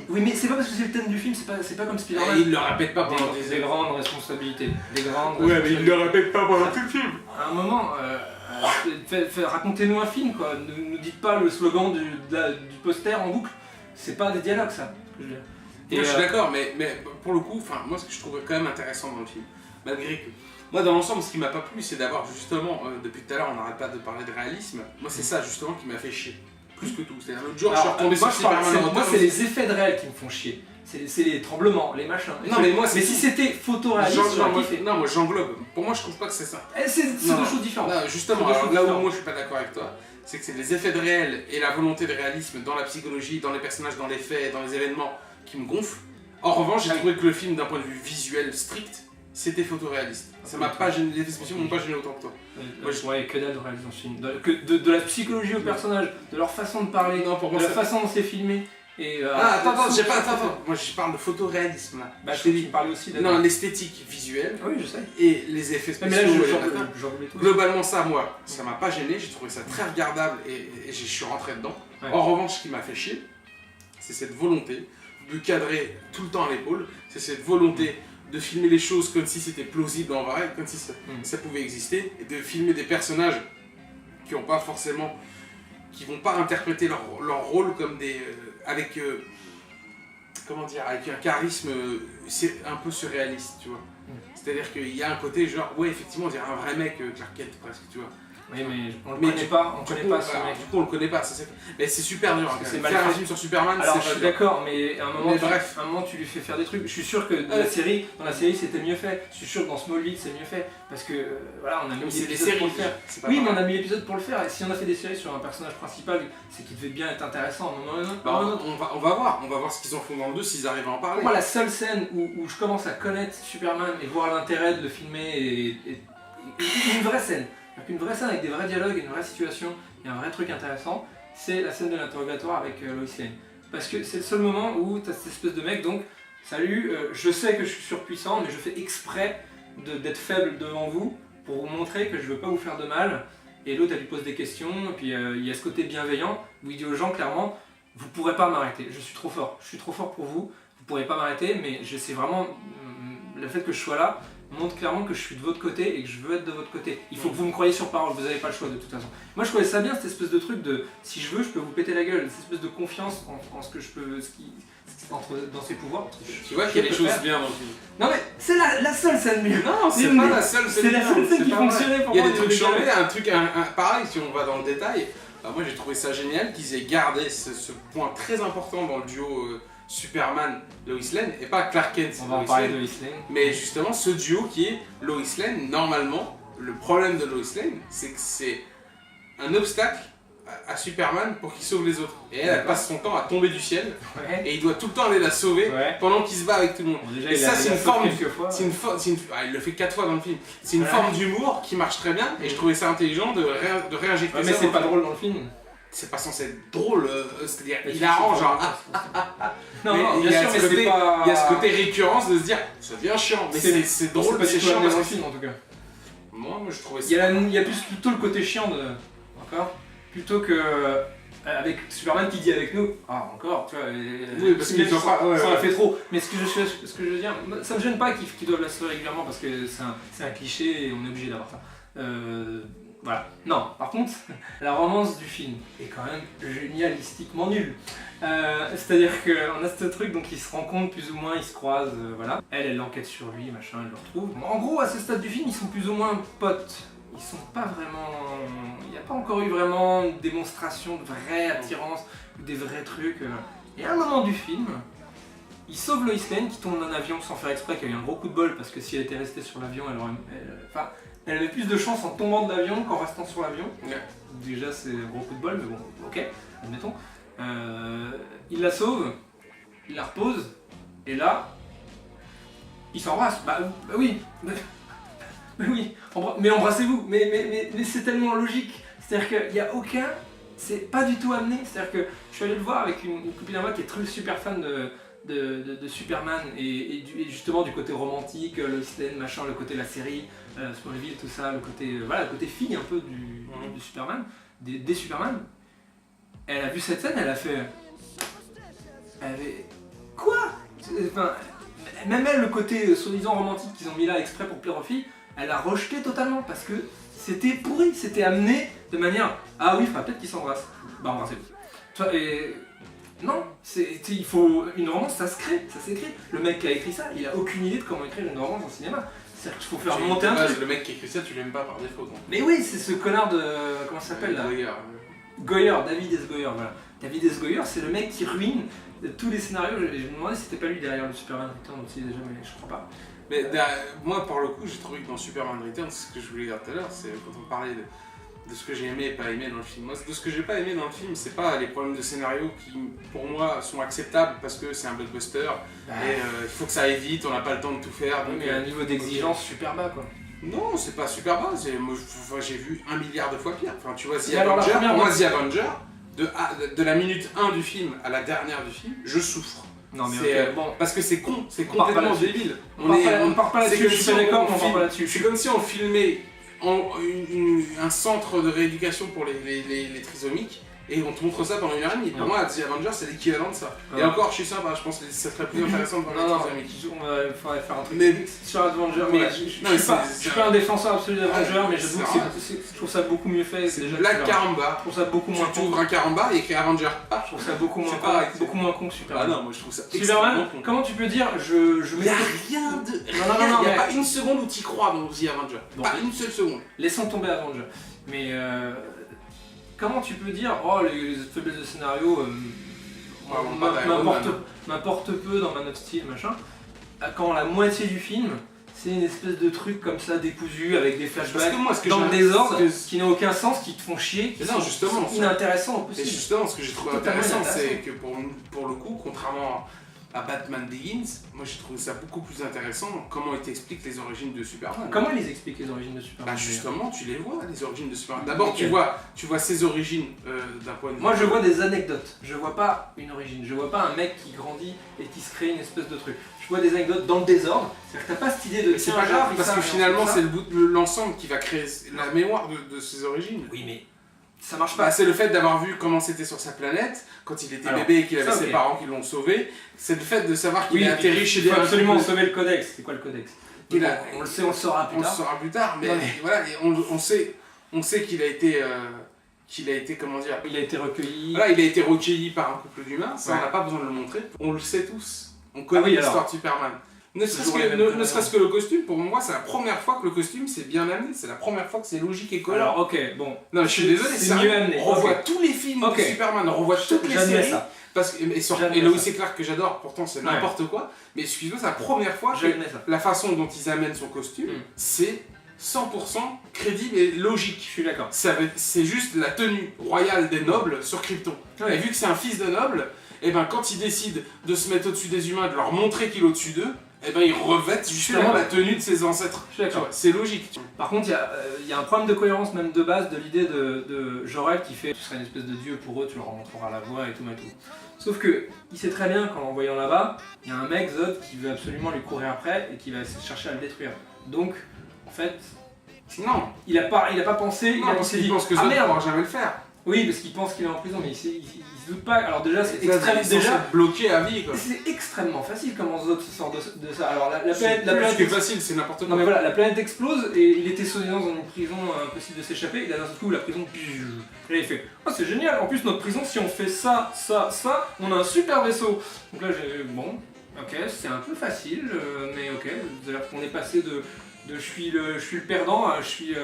Oui, mais c'est pas parce que c'est le thème du film, c'est pas comme Spider-Man. Il le répète pas pendant des grandes responsabilités. Ouais, mais il le répète pas pendant tout le film. À un moment, Racontez-nous un film, quoi. Ne nous dites pas le slogan du poster en boucle. C'est pas des dialogues, ça. Et je suis d'accord, mais pour le coup, moi ce que je trouve quand même intéressant dans le film, malgré que. Moi dans l'ensemble, ce qui m'a pas plu, c'est d'avoir justement, depuis tout à l'heure on n'arrête pas de parler de réalisme, moi c'est ça justement qui m'a fait chier. Plus que tout. C'est-à-dire l'autre jour, je suis retombé sur Superman. Moi c'est les effets de réel qui me font chier. C'est les tremblements, les machins. Non, mais moi, si c'était photoréaliste, non, moi j'englobe. Pour moi, je trouve pas que c'est ça. C'est deux choses différentes. Non, justement, là où moi je suis pas d'accord avec toi, c'est que c'est les effets de réel et la volonté de réalisme dans la psychologie, dans les personnages, dans les faits, dans les événements qui me gonflent. En revanche, j'ai trouvé que le film, d'un point de vue visuel strict, c'était photoréaliste. Ça m'a pas gêné, les effets spéciaux m'ont pas gêné autant que toi. Moi, je voyais que dalle de réalisme dans ce film. De la psychologie aux personnages, de leur façon de parler, de la façon dont c'est filmé. Attends, moi je parle de photoréalisme là. Bah, je t'ai dit, parler aussi non, l'esthétique visuelle. Oui, je sais. Et les effets spéciaux. Mais là, globalement, ça m'a pas gêné, j'ai trouvé ça très regardable et je suis rentré dedans. Ouais. En revanche, ce qui m'a fait chier, c'est cette volonté de cadrer tout le temps à l'épaule, c'est cette volonté de filmer les choses comme si c'était plausible en vrai, comme si ça pouvait exister, et de filmer des personnages qui ont pas forcément. Qui vont pas interpréter leur rôle comme des. Avec un charisme un peu surréaliste, tu vois. C'est-à-dire qu'il y a un côté genre, ouais, effectivement, on dirait un vrai mec, Clark Kent presque, tu vois. Oui, mais on le connaît pas, ce mec. Du coup, on le connaît pas, c'est ça. Mais c'est super dur. Faire un film sur Superman, alors, je suis d'accord, mais à un moment, bref. Un moment, tu lui fais faire des trucs. Je suis sûr que dans la série, c'était mieux fait. Je suis sûr que dans Smallville, c'est mieux fait. Parce que, voilà, on a mis l'épisode pour le faire. Oui, mais on a mis l'épisode pour le faire. Et si on a fait des séries sur un personnage principal, c'est qu'il devait bien être intéressant à un moment ou à un autre. On va voir ce qu'ils en font dans le 2, s'ils arrivent à en parler. Moi, la seule scène où je commence à connaître Superman et voir l'intérêt de le filmer et une vraie scène. Une vraie scène avec des vrais dialogues, une vraie situation et un vrai truc intéressant, c'est la scène de l'interrogatoire avec Lois Lane. Parce que c'est le seul moment où tu as cette espèce de mec, donc, salut, je sais que je suis surpuissant, mais je fais exprès d'être faible devant vous pour vous montrer que je veux pas vous faire de mal. Et l'autre, elle lui pose des questions, et puis il y a ce côté bienveillant où il dit aux gens clairement, vous pourrez pas m'arrêter, je suis trop fort pour vous, vous pourrez pas m'arrêter, mais c'est vraiment le fait que je sois là montre clairement que je suis de votre côté et que je veux être de votre côté. Il faut que vous me croyez sur parole, vous n'avez pas le choix de toute façon. Moi je trouvais ça bien, cette espèce de truc de si je veux, je peux vous péter la gueule, cette espèce de confiance en ce que je peux, dans ses pouvoirs. Tu vois qu'il y a des choses bien dans le film. Non mais c'est la seule scène mieux. Non, c'est pas la seule scène. C'est la seule scène qui fonctionnait pour moi. Il y a des trucs changés, pareil si on va dans le détail. Moi j'ai trouvé ça génial qu'ils aient gardé ce point très important dans le duo. Superman, Lois Lane, et pas Clark Kent, on va en parler de Lois Lane. Mais justement ce duo qui est Lois Lane, normalement, le problème de Lois Lane, c'est que c'est un obstacle à Superman pour qu'il sauve les autres. Et elle passe son temps à tomber du ciel, et il doit tout le temps aller la sauver pendant qu'il se bat avec tout le monde. Bon, déjà, et ça c'est une forme, il le fait 4 fois dans le film, c'est une forme d'humour qui marche très bien, et je trouvais ça intelligent de réinjecter ça. Mais c'est pas drôle dans le film. C'est pas censé être drôle, c'est-à-dire il arrange genre non, bien sûr, mais c'est pas... Il y a ce côté récurrence de se dire ça devient chiant, mais c'est drôle, mais c'est chiant dans le film en tout cas. Moi je trouvais ça... Il y a plutôt le côté chiant encore, plutôt que avec Superman qui dit avec nous, encore, tu vois, oui, parce qu'il ça en fait trop. Mais ce que je veux dire, ça me gêne pas qu'ils doivent la sauver régulièrement parce que c'est un cliché et on est obligé d'avoir ça. Voilà. Non, par contre, la romance du film est quand même génialistiquement nulle. C'est-à-dire qu'on a ce truc, donc ils se rencontrent plus ou moins, ils se croisent, voilà. Elle enquête sur lui, machin, elle le retrouve. En gros, à ce stade du film, ils sont plus ou moins potes. Ils sont pas vraiment... Il n'y a pas encore eu vraiment une démonstration de vraie attirance, des vrais trucs. Et à un moment du film, il sauve Lois Lane qui tombe d'un avion sans faire exprès, qui a eu un gros coup de bol, parce que si elle était restée sur l'avion, elle avait plus de chance en tombant de l'avion qu'en restant sur l'avion. Déjà c'est un gros coup de bol, mais bon, ok, admettons. Il la sauve, il la repose, et là, il s'embrasse. Bah oui, oui, mais embrassez-vous, mais c'est tellement logique. C'est-à-dire qu'il n'y a aucun... C'est pas du tout amené. C'est-à-dire que je suis allé le voir avec une copine à moi qui est super fan de Superman et justement du côté romantique, Lois Lane, machin, le côté de la série, Smallville, tout ça, le côté fille un peu du Superman, des Superman. Elle a vu cette scène, elle avait quoi? Enfin, même elle, le côté soi-disant romantique qu'ils ont mis là exprès pour plaire aux filles, elle a rejeté totalement parce que c'était pourri, c'était amené de manière ah oui, peut-être qu'ils s'embrassent. Bah embrassez-vous. Et non, il faut une romance, ça se crée, ça s'écrit. Le mec qui a écrit ça, il a aucune idée de comment écrire une romance au cinéma. C'est-à-dire qu'il faut faire monter un truc. Le mec qui écrit ça, tu l'aimes pas par défaut. Donc. Mais oui, c'est ce connard de comment ça s'appelle là Goyer, David S. Goyer, voilà. David S. Goyer, c'est le mec qui ruine tous les scénarios. Je me demandais si c'était pas lui derrière le Superman Returns aussi déjà, mais je crois pas. Mais moi, pour le coup, j'ai trouvé que dans Superman Returns, ce que je voulais dire tout à l'heure, c'est quand on parlait de ce que j'ai aimé et pas aimé dans le film. Moi, de ce que j'ai pas aimé dans le film, c'est pas les problèmes de scénario qui, pour moi, sont acceptables parce que c'est un blockbuster et il faut que ça aille vite, on n'a pas le temps de tout faire. Donc, il y a un niveau d'exigence super bas, quoi. Non, c'est pas super bas. Moi, j'ai vu 1 milliard de fois pire. Enfin, tu vois, The Avenger, de la minute 1 du film à la dernière du film, je souffre. Non mais bon, parce que c'est con, c'est complètement débile. On part pas là-dessus, je suis d'accord, mais on part pas là-dessus. C'est comme si on filmait un centre de rééducation pour les trisomiques et on te montre ça pendant 1h30. Pour moi, The Avengers, c'est l'équivalent de ça. Et encore, je suis sympa, je pense que ça serait plus intéressant de voir les trisomiques. Il faudrait faire un truc sur Avengers. Je suis pas un défenseur absolu d'Avengers, mais je trouve ça beaucoup mieux fait. C'est Black Caramba. Je trouve ça beaucoup moins con. Tu ouvres un Caramba et écrit Avengers. Je trouve ça beaucoup moins con que Superman. Ah non, moi je trouve ça Superman, comment tu peux dire il y a rien de... Non, il y a pas une seconde où tu y crois dans The Avengers. Pas une seule seconde. Laissons tomber Avengers. Mais comment tu peux dire oh les faiblesses de scénario m'importe peu dans Man of Steel machin quand la moitié du film c'est une espèce de truc comme ça décousu avec des flashbacks dans le désordre qui n'a aucun sens, qui te font chier, qui sont inintéressants au possible. Et justement ce que j'ai trouvé intéressant c'est que pour le coup contrairement à Batman Begins, moi j'ai trouvé ça beaucoup plus intéressant comment il t'explique les origines de Superman. Comment il les explique les origines de Superman? Bah justement tu les vois les origines de Superman. D'abord tu vois ses origines d'un point de vue. Moi je vois des anecdotes, je vois pas une origine, je vois pas un mec qui grandit et qui se crée une espèce de truc. Je vois des anecdotes dans le désordre, c'est-à-dire que t'as pas cette idée de... C'est pas grave parce que finalement c'est l'ensemble qui va créer la mémoire de ses origines. Oui mais... ça marche pas. Bah, c'est le fait d'avoir vu comment c'était sur sa planète, quand il était bébé et qu'il avait ses parents qui l'ont sauvé. C'est le fait de savoir qu'il est atterri chez des... Il faut absolument sauver le codex. C'est quoi le codex? On le sait, on le saura plus tard. On le saura plus tard, mais voilà, on sait qu'il a été, comment dire... Il a été recueilli. Voilà, il a été recueilli par un couple d'humains, ça on n'a pas besoin de le montrer. On le sait tous. On connaît l'histoire de Superman. Ne serait-ce que le costume, pour moi, c'est la première fois que le costume c'est bien amené, c'est la première fois que c'est logique et cohérent. Alors, ok, bon. Non, je suis désolé, c'est mieux amené. On revoit tous les films de Superman, on revoit toutes les séries. Ça. Et Lois et Clark que j'adore, pourtant c'est n'importe quoi, mais excuse-moi, c'est la première fois que la façon dont ils amènent son costume, c'est 100% crédible et logique. Je suis d'accord. C'est juste la tenue royale des nobles sur Krypton. Et vu que c'est un fils de noble, et ben quand il décide de se mettre au-dessus des humains, de leur montrer qu'il est au-dessus d'eux, et ben il revêtent justement la tenue de ses ancêtres. C'est logique. Par contre, il y a un problème de cohérence même de base de l'idée de Jor-El qui fait tu seras une espèce de dieu pour eux, tu leur montreras la voie et tout et tout. Sauf que il sait très bien qu'en l'envoyant là-bas, il y a un mec Zod qui veut absolument lui courir après et qui va chercher à le détruire. Donc, en fait, non, il a pas pensé. Non, parce qu'il pense que Zod ne pourra jamais le faire. Oui, parce qu'il pense qu'il est en prison, mais il se doute pas. Alors déjà, c'est extrêmement bloqué à vie quoi. C'est extrêmement facile comment Zod se sort de ça. Alors la planète est facile, c'est n'importe quoi. Non mais voilà, la planète explose et il était soi-disant dans une prison impossible de s'échapper. Et d'un coup, la prison. Et là, il fait oh c'est génial. En plus notre prison, si on fait ça, on a un super vaisseau. Donc là, j'ai bon, ok, c'est un peu facile, mais ok. C'est-à-dire qu'on est passé de je suis le perdant, je suis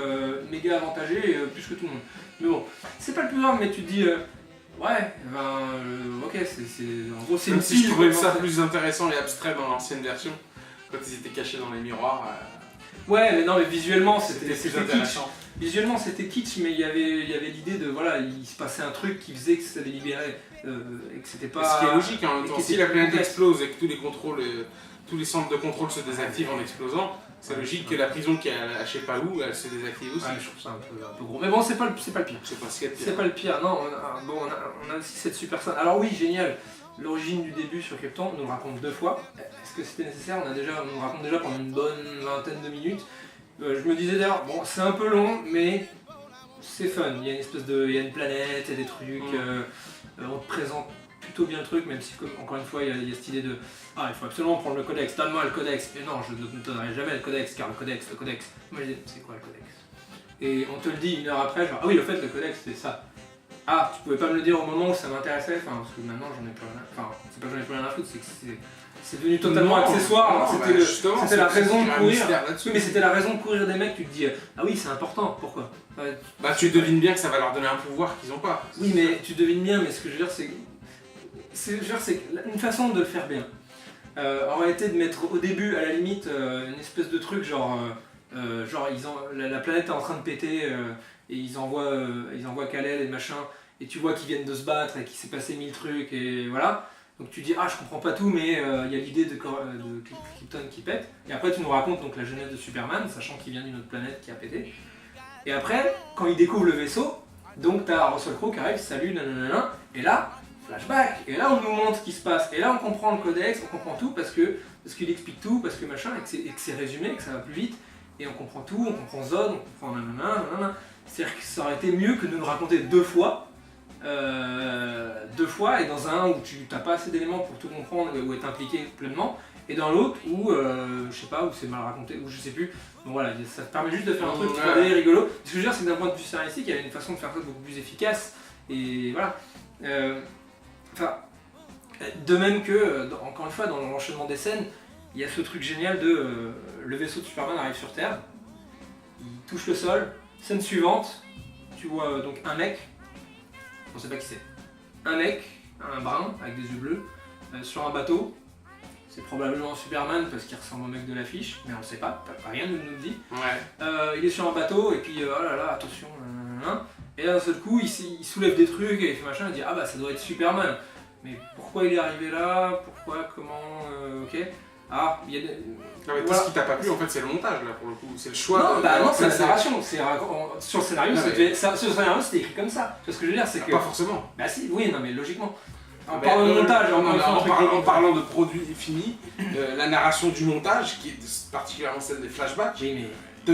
méga avantagé plus que tout le monde. Mais bon, c'est pas le plus grave, mais tu te dis, ouais, ok, en gros c'est une si je trouvais ça plus intéressant et abstrait dans l'ancienne version, quand ils étaient cachés dans les miroirs. Ouais, mais non, mais visuellement c'était intéressant. Kitsch. Visuellement c'était kitsch, mais il y avait l'idée de, voilà, il se passait un truc qui faisait que ça délibérait, et que c'était pas... Ce qui est logique en même temps, si la planète explose et que tous les centres de contrôle se désactivent en explosant, c'est logique que la prison qui est à je sais pas où, elle se désactive aussi. Ouais, je trouve ça un peu gros. Mais bon, c'est pas le pire. C'est pas le pire. Non, on a aussi cette super scène. Alors oui, génial. L'origine du début sur Krypton, on nous le raconte 2 fois. Est-ce que c'était nécessaire? On nous le raconte déjà pendant une bonne vingtaine de minutes. Je me disais d'ailleurs, bon, c'est un peu long, mais c'est fun. Il y a une planète, il y a des trucs. On te présente plutôt bien le truc, même si encore une fois il y a cette idée de ah il faut absolument prendre le codex, donne-moi le codex. Et non, je ne te donnerai jamais le codex, car le codex. Moi je dis c'est quoi le codex? Et on te le dit 1 heure après, genre ah oui, le fait le codex c'est ça. Ah, tu pouvais pas me le dire au moment où ça m'intéressait, enfin parce que maintenant j'en ai plus rien. Enfin, c'est pas que j'en ai plus rien à foutre, c'est que c'est devenu totalement accessoire. C'était la raison de courir. Oui, mais c'était la raison de courir des mecs, tu te dis ah oui, c'est important, pourquoi? Bah tu devines bien que ça va leur donner un pouvoir qu'ils ont pas. Oui, mais tu devines bien, mais ce que je veux dire c'est une façon de le faire bien. Aurait été de mettre au début à la limite une espèce de truc genre la planète est en train de péter et ils envoient Kal-El et machin et tu vois qu'ils viennent de se battre et qu'il s'est passé 1000 trucs et voilà. Donc tu dis ah je comprends pas tout mais il y a l'idée de Krypton qui pète et après tu nous racontes donc la jeunesse de Superman sachant qu'il vient d'une autre planète qui a pété et après quand il découvre le vaisseau donc t'as Russell Crowe qui arrive salut nanana et là flashback et là on nous montre ce qui se passe et là on comprend le codex, on comprend tout parce qu'il explique tout parce que machin et que c'est résumé, que ça va plus vite et on comprend tout, on comprend Zod, on comprend nanana. C'est-à-dire que ça aurait été mieux que de nous le raconter 2 fois et dans un où tu n'as pas assez d'éléments pour tout comprendre ou être impliqué pleinement et dans l'autre où je sais pas, où c'est mal raconté, ou je sais plus. Donc voilà, ça te permet juste de faire un truc 3D rigolo. Ce que je veux dire c'est que d'un point de vue scénaristique, il y avait une façon de faire ça beaucoup plus efficace et voilà. De même que, encore une fois, dans l'enchaînement des scènes, il y a ce truc génial de le vaisseau de Superman arrive sur Terre, il touche le sol, scène suivante, tu vois donc un mec, on sait pas qui c'est, un mec, un brun avec des yeux bleus, sur un bateau, c'est probablement Superman parce qu'il ressemble au mec de l'affiche, mais on sait pas, rien ne nous le dit. Ouais. Il est sur un bateau et puis oh là là, attention, et là d'un seul coup il soulève des trucs et il fait machin, il dit ah bah ça doit être Superman. Mais pourquoi il est arrivé là? Pourquoi? Comment? Ok. Ah, il y a des... Non mais tout ce qui t'a pas plu en fait c'est le montage là pour le coup, c'est le choix. Non, non c'est la narration. Sur le scénario, c'était écrit comme ça. Tu vois ce que je veux dire, c'est que... Pas forcément. Bah si, oui, non mais logiquement. En parlant de montage, en parlant de produits finis, la narration du montage, qui est particulièrement celle des flashbacks, oui, mais...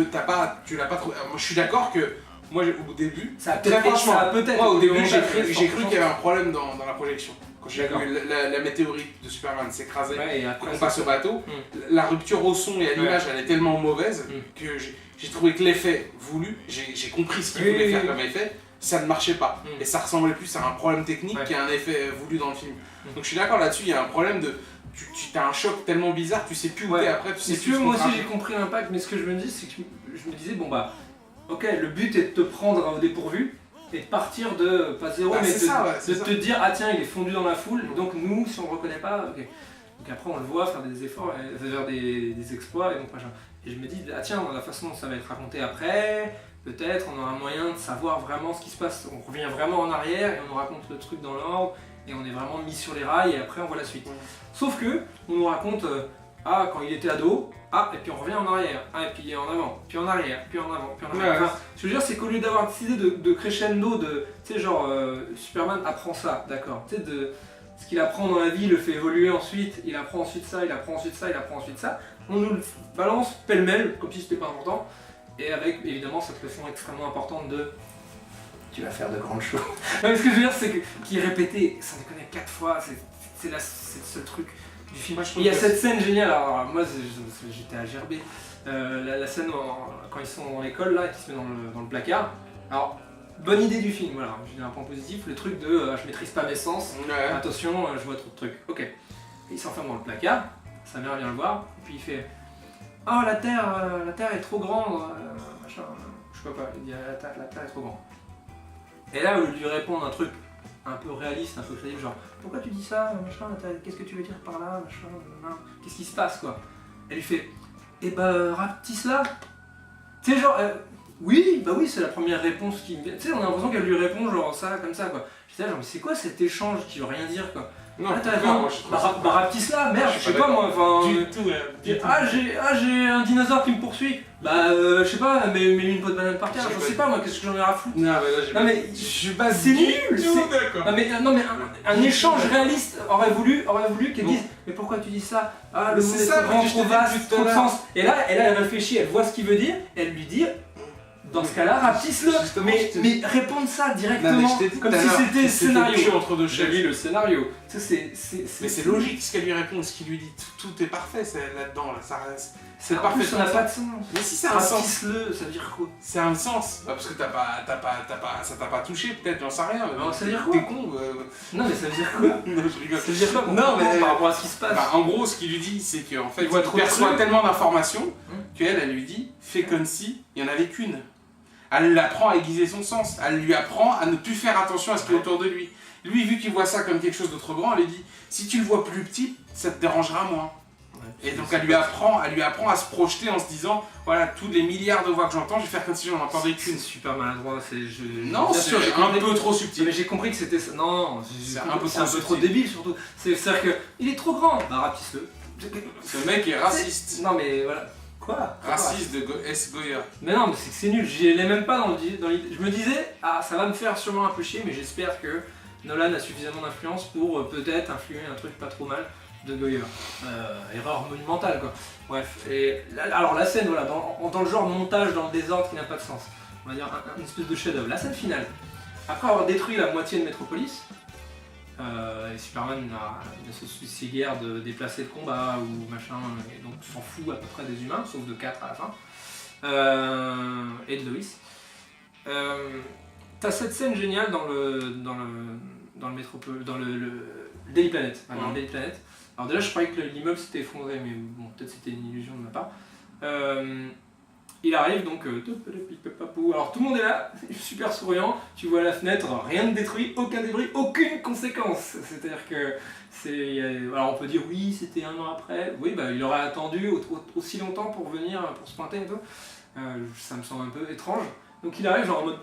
tu l'as pas trouvé. Moi je suis d'accord que moi au début, très franchement, moi au début j'ai cru qu'il y avait un problème dans la projection. Quand j'ai vu la météorite de Superman s'écraser et qu'on passe au bateau, la rupture au son et à l'image elle est tellement mauvaise que j'ai trouvé que l'effet voulu, j'ai compris ce qu'il voulait faire comme effet, ça ne marchait pas. Et ça ressemblait plus à un problème technique qu'à un effet voulu dans le film. Donc je suis d'accord là-dessus, il y a un problème de... Tu as un choc tellement bizarre, tu sais plus où t'es après, tu sais plus. Moi aussi j'ai compris l'impact, mais ce que je me dis c'est que je me disais bon bah ok, le but est de te prendre au dépourvu et de partir de pas zéro, mais de te dire ah tiens il est fondu dans la foule, donc nous si on le reconnaît pas, ok. Donc après on le voit faire des efforts, faire des exploits et donc machin. Et je me dis ah tiens la façon dont ça va être raconté après, peut-être on aura moyen de savoir vraiment ce qui se passe, on revient vraiment en arrière et on nous raconte le truc dans l'ordre et on est vraiment mis sur les rails et après on voit la suite. Sauf que on nous raconte ah quand il était ado, ah et puis on revient en arrière, ah et puis en avant, puis en arrière, puis en avant, puis en arrière. Enfin, ce que je veux dire c'est qu'au lieu d'avoir cette idée de crescendo, de tu sais genre Superman apprend ça, d'accord, tu sais de ce qu'il apprend dans la vie le fait évoluer ensuite, il apprend ensuite ça, il apprend ensuite ça, il apprend ensuite ça, on nous le balance pêle-mêle comme si c'était pas important et avec évidemment cette leçon extrêmement importante de tu vas faire de grandes choses. Non, mais ce que je veux dire c'est qu'il est répété, sans déconner 4 fois, c'est le seul truc du film. Il y a cette scène géniale, alors moi j'étais à gerber, la scène quand ils sont dans l'école là, qui se met dans le placard. Alors, bonne idée du film, voilà, j'ai un point positif, le truc de je maîtrise pas mes sens, attention, je vois trop de trucs. Ok, et il s'enferme dans le placard, sa mère vient le voir, et puis il fait oh la terre est trop grande, machin, je sais pas, il dit la terre est trop grande. Et là, au lieu de lui répondre un truc un peu réaliste, un peu crédible, genre pourquoi tu dis ça, machin, qu'est-ce que tu veux dire par là, machin, qu'est-ce qui se passe quoi? Elle lui fait eh bah rapetisse là. Tu sais genre oui, bah oui c'est la première réponse qui me vient. Tu sais on a l'impression qu'elle lui répond genre ça, comme ça quoi. J'étais là genre mais c'est quoi cet échange qui veut rien dire quoi? Non, rapetisse là, merde, je sais pas moi, enfin... Du tout, j'ai un dinosaure qui me poursuit. Bah je sais pas, mets-lui une peau de banane par terre, je sais pas moi, qu'est-ce que j'en ai à foutre? Non mais je suis pas... C'est nul! Non mais un échange réaliste aurait voulu qu'elle dise mais pourquoi tu dis ça? Ah le monde est trop grand, trop vaste, trop de sens. Et là elle réfléchit, elle voit ce qu'il veut dire, et elle lui dit Dans ce cas-là, rapetisse-le. Mais réponde ça directement, comme si c'était le scénario. Entre deux chaises. J'ai lu le scénario. Mais c'est logique ce qu'elle lui répond, ce qu'il lui dit. Tout est parfait là-dedans. Là. C'est parfait. Ça n'a pas de sens. Mais si ça a un sens. Rapetisse-le, ça veut dire quoi? C'est un sens. Parce que ça t'a pas touché, peut-être, j'en sais rien. Non, ça veut dire quoi? T'es con. Non, mais ça veut dire quoi? Non, je rigole. Ça veut dire quoi? Non, mais par rapport à ce qui se passe. En gros, ce qu'il lui dit, c'est qu'en fait, il perçoit tellement d'informations qu'elle lui dit fais comme si il n'y en avait qu'une. Elle l'apprend à aiguiser son sens. Elle lui apprend à ne plus faire attention à ce qui est autour de lui. Lui, vu qu'il voit ça comme quelque chose de trop grand, elle lui dit si tu le vois plus petit, ça te dérangera moins. Et donc elle lui apprend à se projeter en se disant voilà, tous les milliards de voix que j'entends, je vais faire comme si j'en entendais qu'une. C'est super maladroit, non, c'est un peu trop subtil. Mais j'ai compris que c'était ça. Non, c'est un peu trop débile surtout. C'est-à-dire qu'il est trop grand, bah rapetisse-le. Ce mec est raciste. Non mais voilà. Quoi? Raciste de S. Goyer. Mais non, mais c'est nul, je l'ai même pas dans l'idée. Je me disais, ça va me faire sûrement un peu chier, mais j'espère que Nolan a suffisamment d'influence pour peut-être influer un truc pas trop mal de Goyer. Erreur monumentale quoi. Bref, et alors la scène, voilà, dans le genre montage dans le désordre qui n'a pas de sens. On va dire une espèce de chef-d'œuvre. La scène finale, après avoir détruit la moitié de Metropolis, et Superman ne se soucie guère de déplacer le combat ou machin, et donc s'en fout à peu près des humains, sauf de 4 à la fin, et de Lois. T'as cette scène géniale dans le Daily Planet. Dans le Daily Planet. Alors déjà je croyais que l'immeuble s'était effondré, mais bon, peut-être c'était une illusion de ma part. Il arrive donc, alors tout le monde est là, super souriant, tu vois la fenêtre, rien de détruit, aucun débris, aucune conséquence. C'est-à-dire que, alors on peut dire oui, c'était un an après, oui, bah il aurait attendu aussi longtemps pour venir, pour se pointer et tout. Ça me semble un peu étrange. Donc il arrive genre en mode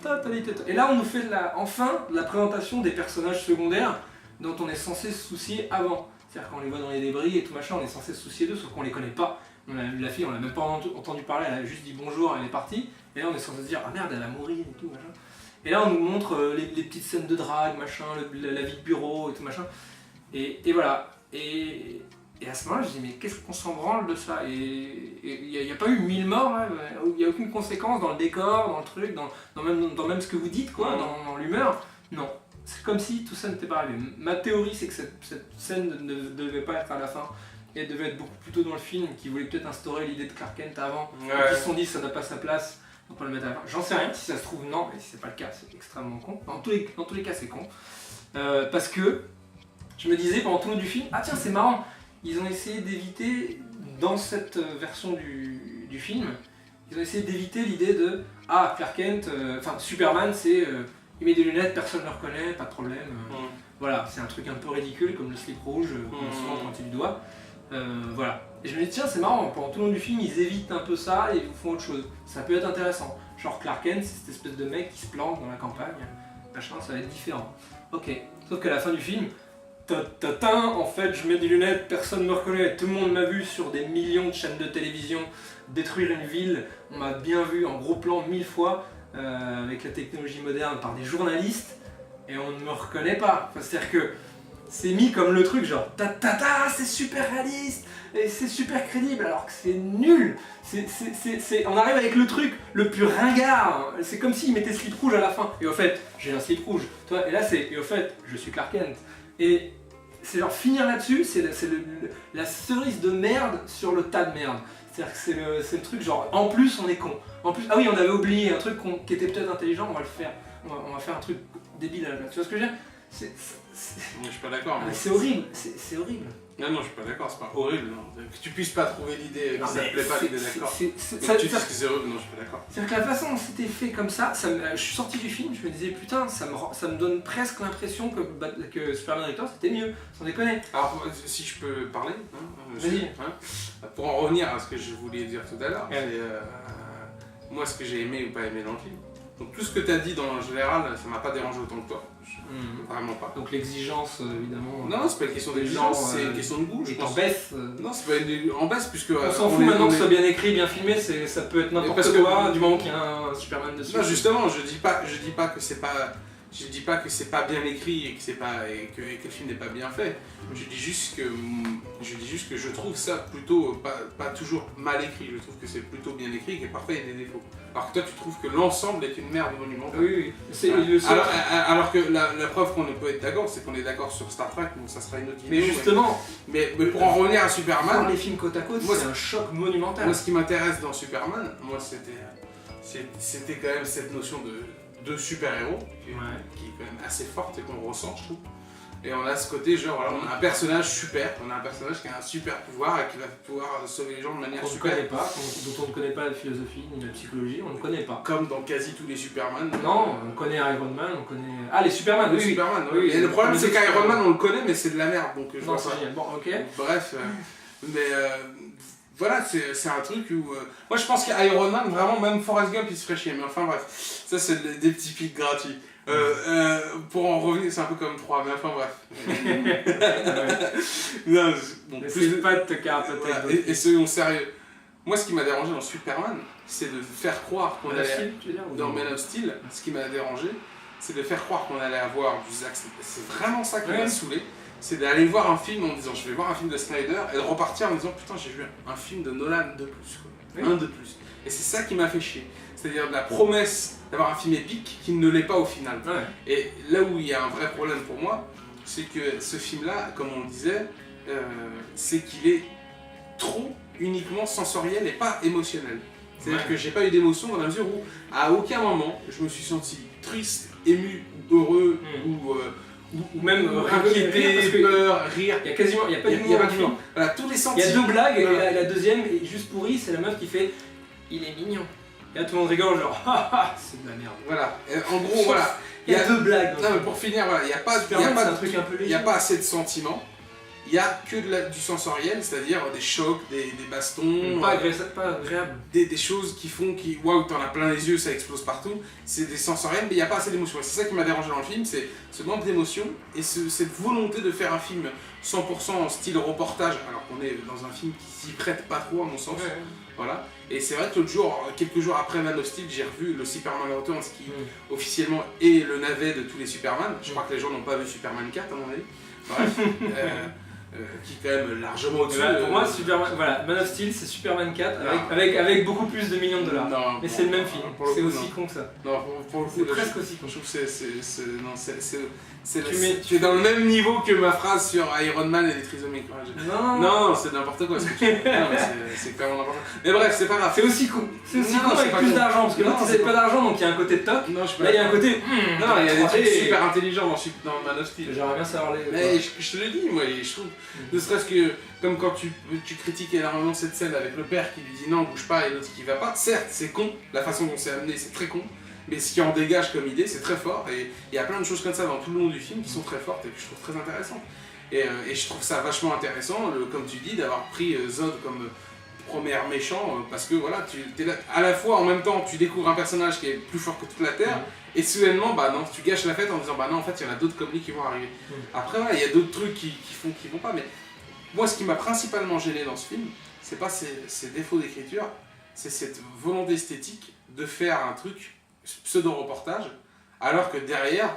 et là on nous fait enfin la présentation des personnages secondaires dont on est censé se soucier avant. C'est-à-dire quand on les voit dans les débris et tout machin, on est censé se soucier d'eux, sauf qu'on les connaît pas. La fille, on l'a même pas entendu parler, elle a juste dit bonjour, elle est partie. Et là on est censé se dire ah merde, elle a mourir et tout machin. Et là on nous montre les petites scènes de drague, machin, la vie de bureau et tout machin. Et voilà. Et à ce moment-là je dis mais qu'est-ce qu'on s'en branle de ça? Et il n'y a pas eu 1000 morts, il n'y a aucune conséquence dans le décor, dans le truc, dans même ce que vous dites quoi, dans l'humeur. Non. C'est comme si tout ça n'était pas arrivé. Ma théorie c'est que cette scène ne devait pas être à la fin. Et elle devait être beaucoup plus tôt dans le film, qui voulait peut-être instaurer l'idée de Clark Kent avant, donc ils se sont dit ça n'a pas sa place, donc on le met à la fin. J'en sais rien, si ça se trouve non, et si c'est pas le cas c'est extrêmement con. Dans tous les cas c'est con. Parce que je me disais pendant tout le long du film, ah tiens c'est marrant, ils ont essayé d'éviter, dans cette version du film, ils ont essayé d'éviter l'idée de ah Clark Kent, enfin Superman c'est il met des lunettes, personne ne le reconnaît, pas de problème. Voilà, c'est un truc un peu ridicule comme le slip rouge qu'on a souvent pointé du doigt. Voilà. Et je me dis tiens c'est marrant, pendant tout le long du film ils évitent un peu ça et ils font autre chose. Ça peut être intéressant. Genre Clark Kent c'est cette espèce de mec qui se plante dans la campagne, machin, ça va être différent. Ok. Sauf qu'à la fin du film, en fait je mets des lunettes, personne ne me reconnaît, tout le monde m'a vu sur des millions de chaînes de télévision détruire une ville, on m'a bien vu en gros plan 1000 fois avec la technologie moderne par des journalistes et on ne me reconnaît pas. Enfin, c'est-à-dire que c'est mis comme le truc genre c'est super réaliste et c'est super crédible alors que c'est nul. On arrive avec le truc le plus ringard. C'est comme s'ils mettaient slip rouge à la fin. Et au fait, j'ai un slip rouge. Toi, et là c'est et au fait, je suis Clark Kent. Et c'est genre finir là-dessus, c'est la cerise de merde sur le tas de merde. C'est-à-dire que c'est le truc genre en plus on est con. En plus, ah oui on avait oublié un truc qui était peut-être intelligent, on va le faire. On va faire un truc débile à la place. Tu vois ce que je veux dire? Je suis pas d'accord. Mais c'est horrible, c'est horrible. Non, je suis pas d'accord, c'est pas horrible. Non. Que tu puisses pas trouver l'idée, que ça te plaît pas l'idée, d'accord. Tu dis que c'est horrible, non, je suis pas d'accord. C'est-à-dire que la façon dont c'était fait comme ça, je suis sorti du film, je me disais putain, ça me donne presque l'impression que Superman Returns c'était mieux, sans déconner. Alors, si je peux parler, pour en revenir à ce que je voulais dire tout à l'heure, moi ce que j'ai aimé ou pas aimé dans le film. Donc tout ce que tu as dit dans le général, ça m'a pas dérangé autant que toi. Vraiment pas. Donc l'exigence, évidemment. Non, c'est pas une question d'exigence, c'est une question de goût. Je pense. En baisse. Non, c'est pas en baisse puisque. On s'en fout maintenant que ce soit bien écrit, bien filmé, ça peut être n'importe quoi du moment qu'il y a un Superman dessus. Non, justement, je dis pas que c'est pas. Je dis pas que c'est pas bien écrit et que le film n'est pas bien fait. Je dis juste que je trouve ça plutôt pas toujours mal écrit. Je trouve que c'est plutôt bien écrit et que parfois il y a des défauts. Alors que toi tu trouves que l'ensemble est une merde monumentale. Oui. Alors que la preuve qu'on ne peut être d'accord, c'est qu'on est d'accord sur Star Trek, donc ça sera une autre vidéo. Mais justement, mais pour en revenir à Superman, les films côte à côte, c'est un choc monumental. Moi, ce qui m'intéresse dans Superman, c'était quand même cette notion de super-héros qui est quand même assez forte et qu'on ressent, je trouve. Et on a ce côté, genre, voilà, on a un personnage super, on a un personnage qui a un super pouvoir et qui va pouvoir sauver les gens de manière super. Dont on ne connaît pas la philosophie ni la psychologie, on ne connaît pas. Comme dans quasi tous les Superman. Non, on connaît Iron Man, on connaît... Ah, les Superman, oui. Superman, oui. Et le problème, c'est qu'Iron Man, on le connaît, mais c'est de la merde, donc je non, c'est génial. Bon, ok. Bref, voilà, c'est un truc où... moi, je pense qu'Iron Man, vraiment, même Forrest Gump, il se ferait chier. Mais enfin, bref, ça, c'est des petits pics gratuits. Pour en revenir, c'est un peu comme 3, mais enfin, bref. Non, bon, plus pas de te carapater. Et soyons sérieux. Moi, ce qui m'a dérangé dans Superman, c'est de faire croire qu'on allait... Dans Man of Steel, ce qui m'a dérangé, c'est de faire croire qu'on allait avoir du Zack Snyder. C'est vraiment ça qui m'a saoulé. C'est d'aller voir un film en disant je vais voir un film de Snyder et de repartir en disant putain j'ai vu un film de Nolan de plus quoi. Un de plus. Et c'est ça qui m'a fait chier. C'est-à-dire de la promesse d'avoir un film épique qui ne l'est pas au final. Et là où il y a un vrai problème pour moi, c'est que ce film-là, comme on le disait, c'est qu'il est trop uniquement sensoriel et pas émotionnel. C'est-à-dire que j'ai pas eu d'émotion dans la mesure où à aucun moment je me suis senti triste, ému, heureux ou même inquiété, peur, rire. Il y a quasiment, il y a pas de film. Voilà, tous les sentiments. Il y a 2 blagues et la deuxième est juste pourrie, c'est la meuf qui fait il est mignon. Et là tout le monde rigole genre haha c'est de la merde. Voilà, et en gros voilà. Il y a 2 blagues. Non mais pour finir voilà, il n'y a pas assez de sentiments. Il n'y a que du sensoriel, c'est-à-dire des chocs, des bastons, pas agréable. Des choses qui font waouh, t'en as plein les yeux, ça explose partout. C'est des sensoriels, mais il n'y a pas assez d'émotion. C'est ça qui m'a dérangé dans le film, c'est ce manque d'émotion et cette volonté de faire un film 100% en style reportage, alors qu'on est dans un film qui s'y prête pas trop à mon sens. Voilà. Et c'est vrai que l'autre jour, quelques jours après Man of Steel, j'ai revu le Superman Returns qui officiellement est le navet de tous les Superman. Je crois que les gens n'ont pas vu Superman 4 à mon avis. Bref. Qui est quand même largement au-dessus. Pour moi, Man of Steel, c'est Superman 4 avec beaucoup plus de millions de dollars. Non, mais c'est le même film, c'est aussi con que ça. Non, pour le coup, c'est presque aussi con. Je trouve que c'est dans le même niveau que ma phrase sur Iron Man et les trisomiques. Non, c'est n'importe quoi. C'est clairement n'importe quoi. Mais bref, c'est pas grave. C'est aussi con. C'est aussi con avec plus d'argent, parce que là, tu pas d'argent, donc il y a un côté toc. Là, il y a un côté. Non, il y a des trucs super intelligents dans Man of Steel. J'aimerais bien savoir les. Mais je te le dis, moi, je trouve. Ne serait-ce que, comme quand tu critiques énormément cette scène avec le père qui lui dit non, bouge pas, et l'autre qui va pas. Certes, c'est con, la façon dont c'est amené, c'est très con, mais ce qui en dégage comme idée, c'est très fort, et il y a plein de choses comme ça dans tout le long du film qui sont très fortes et que je trouve très intéressantes. Et je trouve ça vachement intéressant, comme tu dis, d'avoir pris Zod comme premier méchant, parce que voilà, tu es là, à la fois en même temps, tu découvres un personnage qui est plus fort que toute la Terre, et soudainement, bah non, tu gâches la fête en disant bah non, en fait, il y en a d'autres comme lui qui vont arriver. Après, voilà, il y a d'autres trucs qui vont pas, mais moi, ce qui m'a principalement gêné dans ce film, c'est pas ces défauts d'écriture, c'est cette volonté esthétique de faire un truc pseudo-reportage, alors que derrière,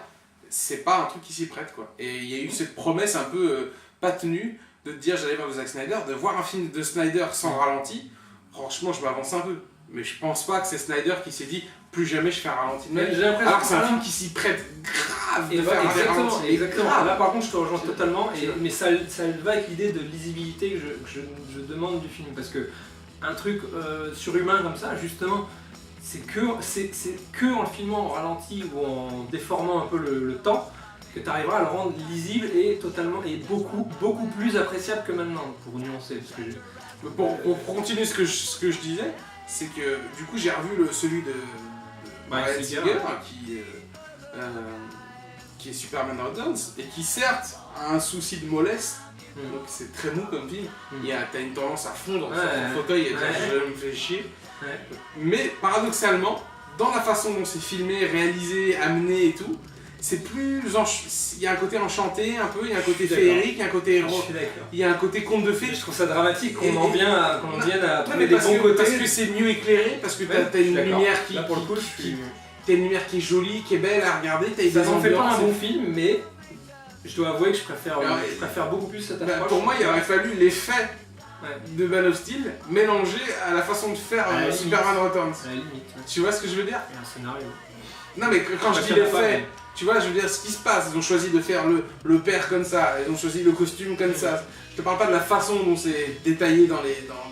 c'est pas un truc qui s'y prête, quoi. Et il y a eu cette promesse un peu pas tenue de te dire j'allais voir Zack Snyder, de voir un film de Snyder sans ralenti. Franchement, je m'avance un peu. Mais je pense pas que c'est Snyder qui s'est dit plus jamais je fais un ralenti de ma vie. Alors que c'est un film qui s'y prête grave de faire un ralenti. Exactement. Là par contre je te rejoins totalement, mais ça va avec l'idée de lisibilité que je demande du film. Parce que un truc surhumain comme ça, justement, c'est que en le filmant en ralenti ou en déformant un peu le temps que tu arriveras à le rendre lisible et beaucoup plus appréciable que maintenant, pour nuancer. Parce que pour continuer ce que je disais, c'est que du coup j'ai revu celui de Bryan Singer qui est Superman Returns et qui certes a un souci de mollesse, donc c'est très mou comme film, t'as une tendance à fondre sur ton fauteuil et je me fais chier, mais paradoxalement, dans la façon dont c'est filmé, réalisé, amené et tout, c'est plus il y a un côté enchanté un peu, il y a un côté féerique, il y a un côté il y a un côté conte de fées. Je trouve ça dramatique qu'on en vienne à trouver des bons côtés. Parce que c'est mieux éclairé, parce que t'as une lumière qui t'as une lumière qui est jolie, qui est belle à regarder, t'as Ça des n'en fait pas un ambiances. bon film, mais je dois avouer que je préfère beaucoup plus cette approche. Pour moi, il aurait fallu l'effet Ouais. de Man of Steel mélangé à la façon de faire À la limite. Superman Returns. À la limite, ouais. Tu vois ce que je veux dire? Il y a un scénario. Non mais quand je Ouais, dis ça va pas, l'effet, mais- tu vois, je veux dire ce qui se passe, ils ont choisi de faire le père comme ça, ils ont choisi le costume comme ça. Je te parle pas de la façon dont c'est détaillé dans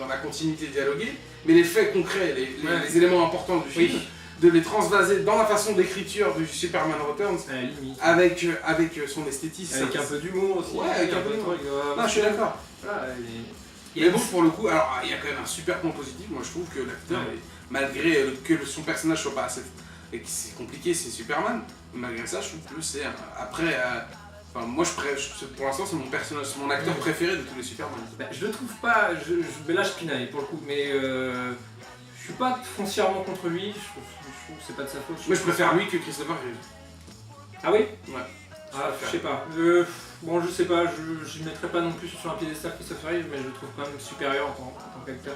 la continuité dialoguée, mais les faits concrets, les éléments importants du film, de les transvaser dans la façon d'écriture du Superman Returns, À la limite. avec son esthétisme. Avec un peu d'humour aussi. Ouais, avec un peu d'humour. Non, je suis d'accord. Voilà, Mais bon, pour le coup, alors il y a quand même un super point positif, moi je trouve que l'acteur, Ouais. malgré que son personnage soit pas assez... et que c'est compliqué, c'est Superman, malgré ça, je trouve que c'est après... Enfin, moi, pour l'instant, c'est mon personnage, c'est mon acteur préféré de tous les Superman. Bah, je le trouve pas. Mais là, je pinaille pour le coup. Mais je suis pas foncièrement contre lui. Je trouve que c'est pas de sa faute. Moi, je préfère lui que Christopher Reeve. Ah oui. Ouais. Ah, je sais pas. Bon, je sais pas. Je ne mettrai pas non plus sur un piédestal Christopher Reeve, mais je le trouve quand même supérieur en tant qu'acteur.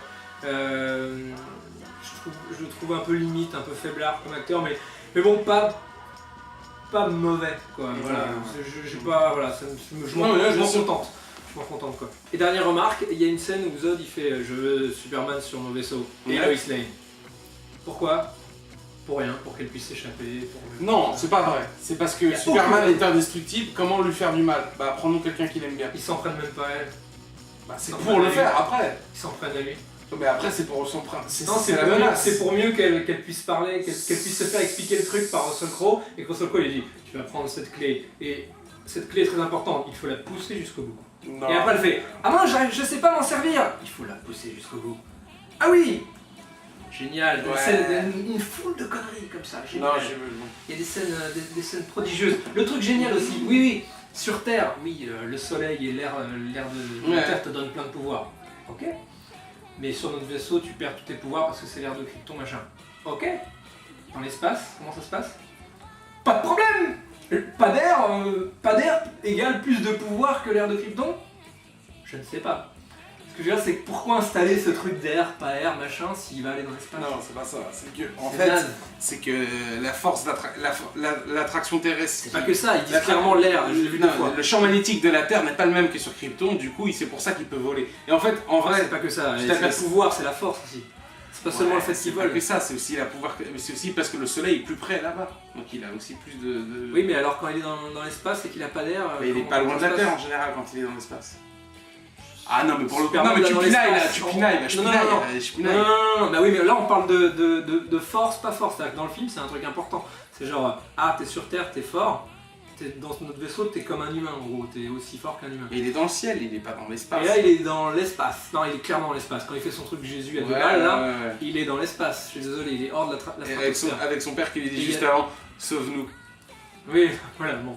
Je le trouve un peu limite, un peu faiblard comme acteur, mais bon, pas mauvais quoi. Voilà. J'ai pas. Voilà. Je m'en contente. Je m'en contente quoi. Et dernière remarque, il y a une scène où Zod il fait je veux Superman sur mon vaisseau et Ouais. Lois Lane. Pourquoi? Pour rien, pour qu'elle puisse s'échapper. Non, c'est pas vrai. C'est parce que Y a Superman aucun- est indestructible, comment lui faire du mal? Bah, prends-nous quelqu'un qu'il aime bien. Ils s'en prennent même pas à elle. Bah, c'est Non, pour mais- le faire après. Ils s'en prennent à lui. Mais après, c'est pour son prince. Non, c'est la pour mieux- menace. c'est pour mieux qu'elle puisse parler, qu'elle puisse se faire expliquer le truc par Russell Crowe, et que Russell Crowe lui dit tu vas prendre cette clé, et cette clé est très importante, il faut la pousser jusqu'au bout. Non. Et après elle fait ah non, je sais pas m'en servir, il faut la pousser jusqu'au bout. Ah oui. Génial, Ouais. une foule de conneries comme ça, Non, génial. j'ai... Il y a des scènes prodigieuses. Le truc génial aussi, oui, sur Terre, oui, le soleil et l'air de la Ouais. Terre te donnent plein de pouvoirs. Ok. Mais sur notre vaisseau, tu perds tous tes pouvoirs parce que c'est l'air de Krypton, machin. Ok. Dans l'espace, comment ça se passe? Pas de problème. Pas d'air égale plus de pouvoir que l'air de Krypton? Je ne sais pas. Ce que je veux dire, c'est que pourquoi installer ce truc d'air, pas air, machin, s'il va aller dans l'espace? Non, c'est pas ça. C'est que, en C'est fait, naze. c'est que la force l'attraction terrestre... C'est pas que ça, ils disent clairement l'air, je l'ai vu deux fois. Le champ magnétique de la Terre n'est pas le même que sur Krypton, du coup, c'est pour ça qu'il peut voler. Et en fait, en vrai, C'est pas que ça, je c'est t'appelle- le pouvoir, c'est la force aussi. C'est pas seulement le fait c'est qu'ils pas volent. que ça, c'est aussi la pouvoir, mais c'est aussi parce que le soleil est plus près là-bas, donc il a aussi plus de. Oui, mais alors quand il est dans l'espace et qu'il a pas d'air. Mais il est comment- pas loin de la comment ça se Terre en passe? général quand il est dans l'espace. Ah non, mais pour le coup, Superman non, mais va tu dans pinailles là, l'espace. tu pinailles, là, je Non, non, pinaille, non, non. là, je Non, pinaille. non, non, non, bah oui, mais là on parle de force, pas force. C'est-à-dire que dans le film, c'est un truc important. C'est genre, ah, t'es sur Terre, t'es fort. T'es dans notre vaisseau, t'es comme un humain en gros. T'es aussi fort qu'un humain. Mais il est dans le ciel, il est pas dans l'espace. Et là, il est dans l'espace. Non, il est clairement dans l'espace. Quand il fait son truc Jésus à deux Ouais, balles, là, ouais. il est dans l'espace. Je suis désolé, il est hors de la Et avec son père qui lui dit Et juste il y a- avant, sauve-nous. Oui, voilà, bon.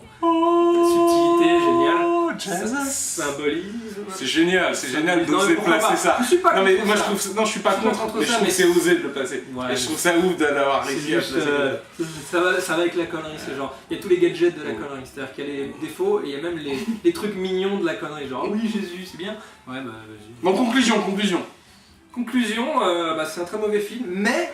Subtilité, génial. Oh, Jesus. Symbolisme. C'est génial Non, d'oser mais pourquoi placer pas? ça. Je suis pas Non mais contre moi je ça. trouve non je suis pas Je suis pas contre, contre mais je ça, trouve mais que c'est osé de le placer. Ouais, Et je trouve ça ouf d'avoir C'est réussi à juste, placer comme ça. ça va avec la connerie, ce genre. Il y a tous les gadgets de la connerie, c'est-à-dire qu'il y a les défauts et il y a même les trucs mignons de la connerie, genre oui Jésus, c'est bien. Ouais bah vas-y. Bon, conclusion. Conclusion, c'est un très mauvais film, mais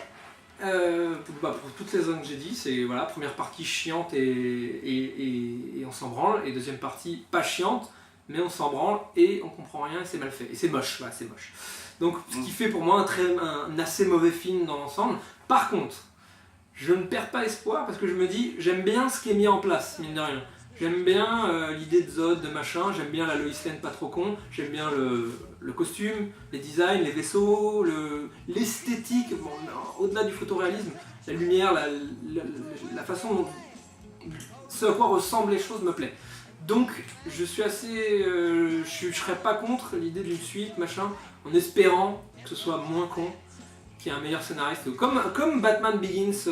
pour toutes les zones que j'ai dit, c'est voilà, première partie chiante et on s'en branle, et deuxième partie pas chiante, mais on s'en branle et on comprend rien et c'est mal fait. Et c'est moche, voilà, c'est moche. Donc ce qui fait pour moi un assez mauvais film dans l'ensemble. Par contre, je ne perds pas espoir parce que je me dis, j'aime bien ce qui est mis en place, mine de rien. J'aime bien l'idée de Zod, de machin, j'aime bien la Lois Lane pas trop con, j'aime bien le costume, les designs, les vaisseaux, l'esthétique, bon, au-delà du photoréalisme, la lumière, la façon dont ce à quoi ressemblent les choses me plaît. Donc je suis assez... je serais pas contre l'idée d'une suite, machin, en espérant que ce soit moins con, qu'il y ait un meilleur scénariste. Comme Batman Begins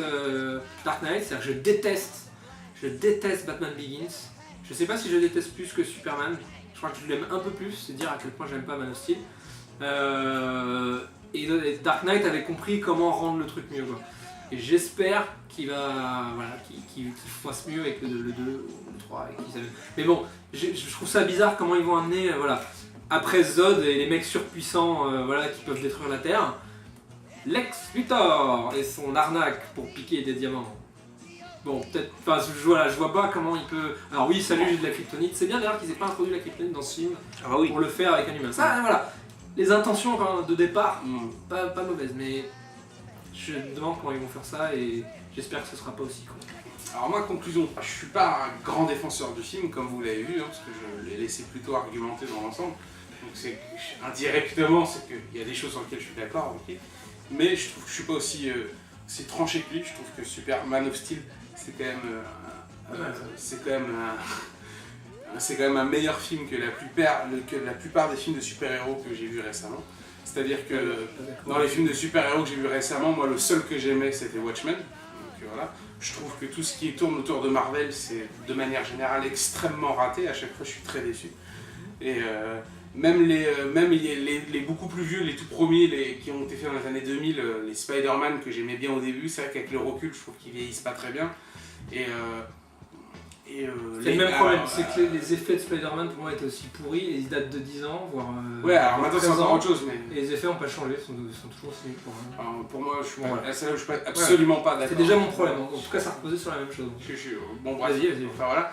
Dark Knight, c'est-à-dire que je déteste Batman Begins. Je sais pas si je déteste plus que Superman. Je crois que je l'aime un peu plus, c'est dire à quel point j'aime pas Man of Steel. Et Dark Knight avait compris comment rendre le truc mieux, quoi. Et j'espère qu'il va, voilà, qu'il fasse mieux avec le 2 ou le 3. Mais bon, je trouve ça bizarre comment ils vont amener, voilà, après Zod et les mecs surpuissants, voilà, qui peuvent détruire la Terre, Lex Luthor et son arnaque pour piquer des diamants. Bon, peut-être. Enfin, je vois pas comment il peut. Alors, oui, salut, j'ai de la kryptonite. C'est bien d'ailleurs qu'ils aient pas introduit la kryptonite dans ce film pour le faire avec un humain. Ça, voilà. Les intentions de départ, pas mauvaises, mais je me demande comment ils vont faire ça et j'espère que ce sera pas aussi con. Alors moi, conclusion, je suis pas un grand défenseur du film, comme vous l'avez vu, parce que je l'ai laissé plutôt argumenter dans l'ensemble. Donc c'est indirectement, c'est qu'il y a des choses sur lesquelles je suis d'accord, ok. Mais je trouve que je suis pas aussi tranché que lui. Je trouve que Man of Steel, c'est quand même un meilleur film que la plupart des films de super-héros que j'ai vus récemment. C'est-à-dire que dans les films de super-héros que j'ai vus récemment, moi le seul que j'aimais c'était Watchmen. Donc voilà. Je trouve que tout ce qui tourne autour de Marvel, c'est de manière générale extrêmement raté. À chaque fois, je suis très déçu. Et même les beaucoup plus vieux, les tout premiers, qui ont été faits dans les années 2000, les Spider-Man que j'aimais bien au début, c'est vrai qu'avec le recul, je trouve qu'ils vieillissent pas très bien. C'est le même problème, c'est que les effets de Spider-Man pour moi étaient aussi pourris et ils datent de 10 ans, voire. Ouais, alors maintenant c'est encore autre chose, mais. Et les effets n'ont pas changé, sont toujours aussi pour moi. Pour moi, je suis absolument pas d'accord. C'est déjà mon problème, en tout cas ça reposait sur la même chose. Bon, bref. Vas-y. Enfin voilà.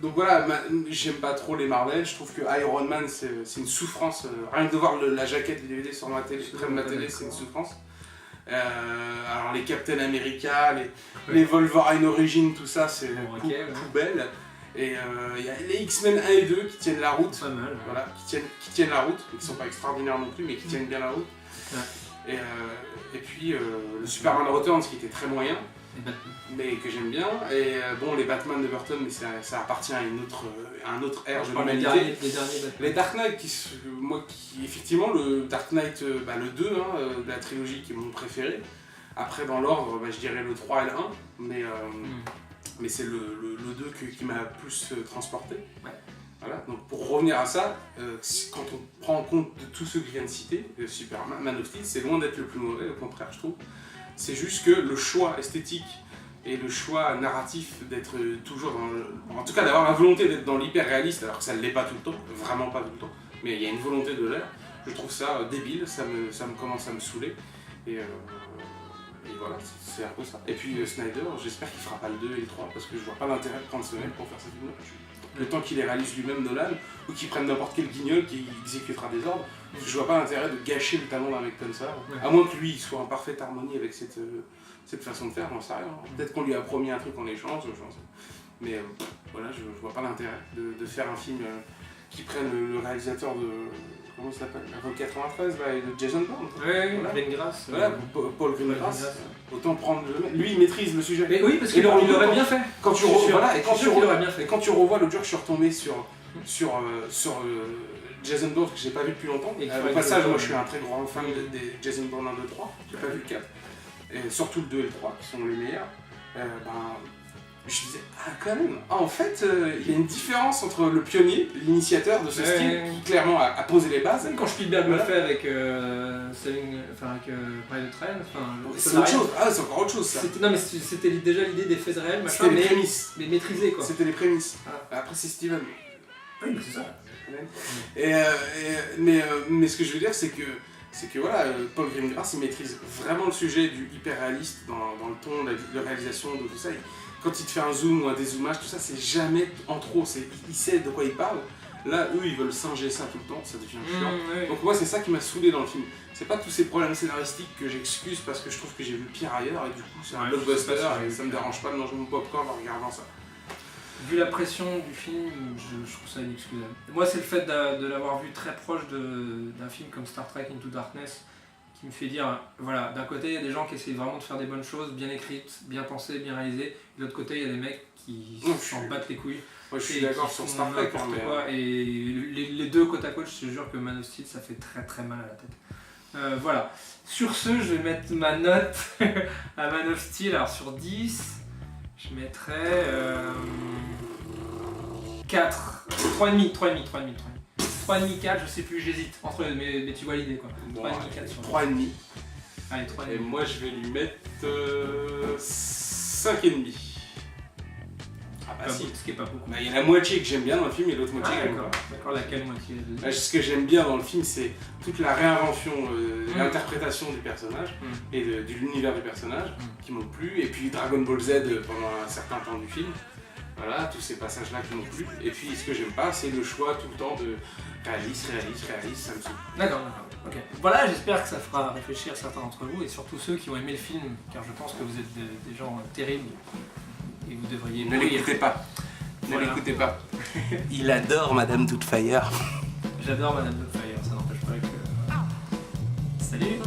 Donc voilà, j'aime pas trop les Marvel, je trouve que Iron Man c'est une souffrance. Rien que de voir la jaquette du DVD sur ma télé, près de ma télé, c'est une souffrance. Alors les Captain America, les Wolverine Origins, tout ça c'est poubelle. Et il y a les X-Men 1 et 2 qui tiennent la route. Pas mal. Voilà, qui tiennent la route, qui sont pas extraordinaires non plus, mais qui tiennent bien la route. Ouais. Et puis le Superman Returns qui était très moyen, mais que j'aime bien. Et bon, les Batman de Burton, mais ça appartient à un autre ère de l'humanité. Les Dark Knight, effectivement, le Dark Knight, le 2 de la trilogie qui est mon préféré. Après, dans l'ordre, je dirais le 3 et le 1, mais c'est le 2 qui m'a plus transporté. Ouais. Voilà. Donc pour revenir à ça, quand on prend en compte de tous ceux que je viens de citer, Superman, Man of Steel, c'est loin d'être le plus mauvais, au contraire je trouve. C'est juste que le choix esthétique et le choix narratif d'être toujours en tout cas d'avoir la volonté d'être dans l'hyper-réaliste, alors que ça ne l'est pas tout le temps, vraiment pas tout le temps, mais il y a une volonté de l'être, je trouve ça débile, ça me commence à me saouler. Et voilà, c'est un peu ça. Et puis Snyder, j'espère qu'il fera pas le 2 et le 3 parce que je vois pas l'intérêt de prendre ce mec pour faire ce film-là. Le temps qu'il les réalise lui-même, Nolan, ou qu'il prenne n'importe quel guignol qui exécutera des ordres, je vois pas l'intérêt de gâcher le talent d'un mec comme ça. À moins que lui il soit en parfaite harmonie avec cette façon de faire, j'en sais rien. Peut-être qu'on lui a promis un truc en échange, j'en sais. Mais voilà, je vois pas l'intérêt de faire un film qui prenne le réalisateur de. Comment ça s'appelle, Avant 93, de Jason Bourne. Greengrass. Voilà, Paul Greengrass. Autant prendre lui, il maîtrise le sujet. Mais oui, parce qu'il aurait bien fait. Quand tu revois l'autre jour que je suis retombé sur Jason Bourne, que j'ai pas vu depuis longtemps. Au passage, moi je suis un très grand fan des Jason Bourne 1, 2, 3. J'ai pas vu le 4. Et surtout le 2 et le 3 qui sont les meilleurs. Je disais, quand même, en fait, il y a une différence entre le pionnier, l'initiateur de ce style, qui clairement a posé les bases. Quand Spielberg le fait avec Private Ryan, c'est autre chose. Ah, c'est encore autre chose ça. Non, mais c'était déjà l'idée des faits réels, machin, c'était les prémices. Mais maîtrisé quoi. C'était les prémices. Après, c'est Steven. Oui, mais c'est ça. Mais ce que je veux dire, c'est que voilà, Paul Greengrass, il maîtrise vraiment le sujet du hyper-réaliste dans le ton, la réalisation, de tout ça. Quand il te fait un zoom ou un dézoomage, tout ça, c'est jamais en trop, il sait de quoi il parle. Là, eux, ils veulent singer ça tout le temps, ça devient chiant. Donc moi, c'est ça qui m'a saoulé dans le film. C'est pas tous ces problèmes scénaristiques que j'excuse parce que je trouve que j'ai vu pire ailleurs et du coup, c'est un blockbuster et ça me dérange pas de manger mon popcorn en regardant ça. Vu la pression du film, je trouve ça inexcusable. Moi, c'est le fait de l'avoir vu très proche d'un film comme Star Trek Into Darkness qui me fait dire, voilà, d'un côté il y a des gens qui essayent vraiment de faire des bonnes choses, bien écrites, bien pensées, bien réalisées, et de l'autre côté il y a des mecs qui s'en battent les couilles. Moi je suis d'accord sur Star Trek, et les deux côte à côte, je te jure que Man of Steel ça fait très très mal à la tête. Voilà, sur ce je vais mettre ma note à Man of Steel, alors sur 10, je mettrais 4, 3,5, 3,5, 4, je sais plus, j'hésite entre eux, mais tu vois l'idée quoi. 3,5, 4 sur 3,5. Allez, 3,5. Et moi je vais lui mettre 5,5. bah si. Ce qui est pas beaucoup. Bah, il y a la moitié que j'aime bien dans le film et l'autre moitié Ah, que j'aime d'accord. pas. D'accord, laquelle moitié Ce que j'aime bien dans le film, c'est toute la réinvention, l'interprétation du personnage et de l'univers du personnage qui m'ont plu. Et puis Dragon Ball Z pendant un certain temps du film. Voilà, tous ces passages-là qui m'ont plu. Et puis ce que j'aime pas, c'est le choix tout le temps de réaliste, ça me saoule. D'accord. Ok. Voilà, j'espère que ça fera réfléchir certains d'entre vous et surtout ceux qui ont aimé le film, car je pense que vous êtes des gens terribles et vous devriez Ne mourir. l'écoutez pas. Voilà. Ne l'écoutez pas. Il adore Madame Doubtfire. J'adore Madame Doubtfire, ça n'empêche pas que... Salut.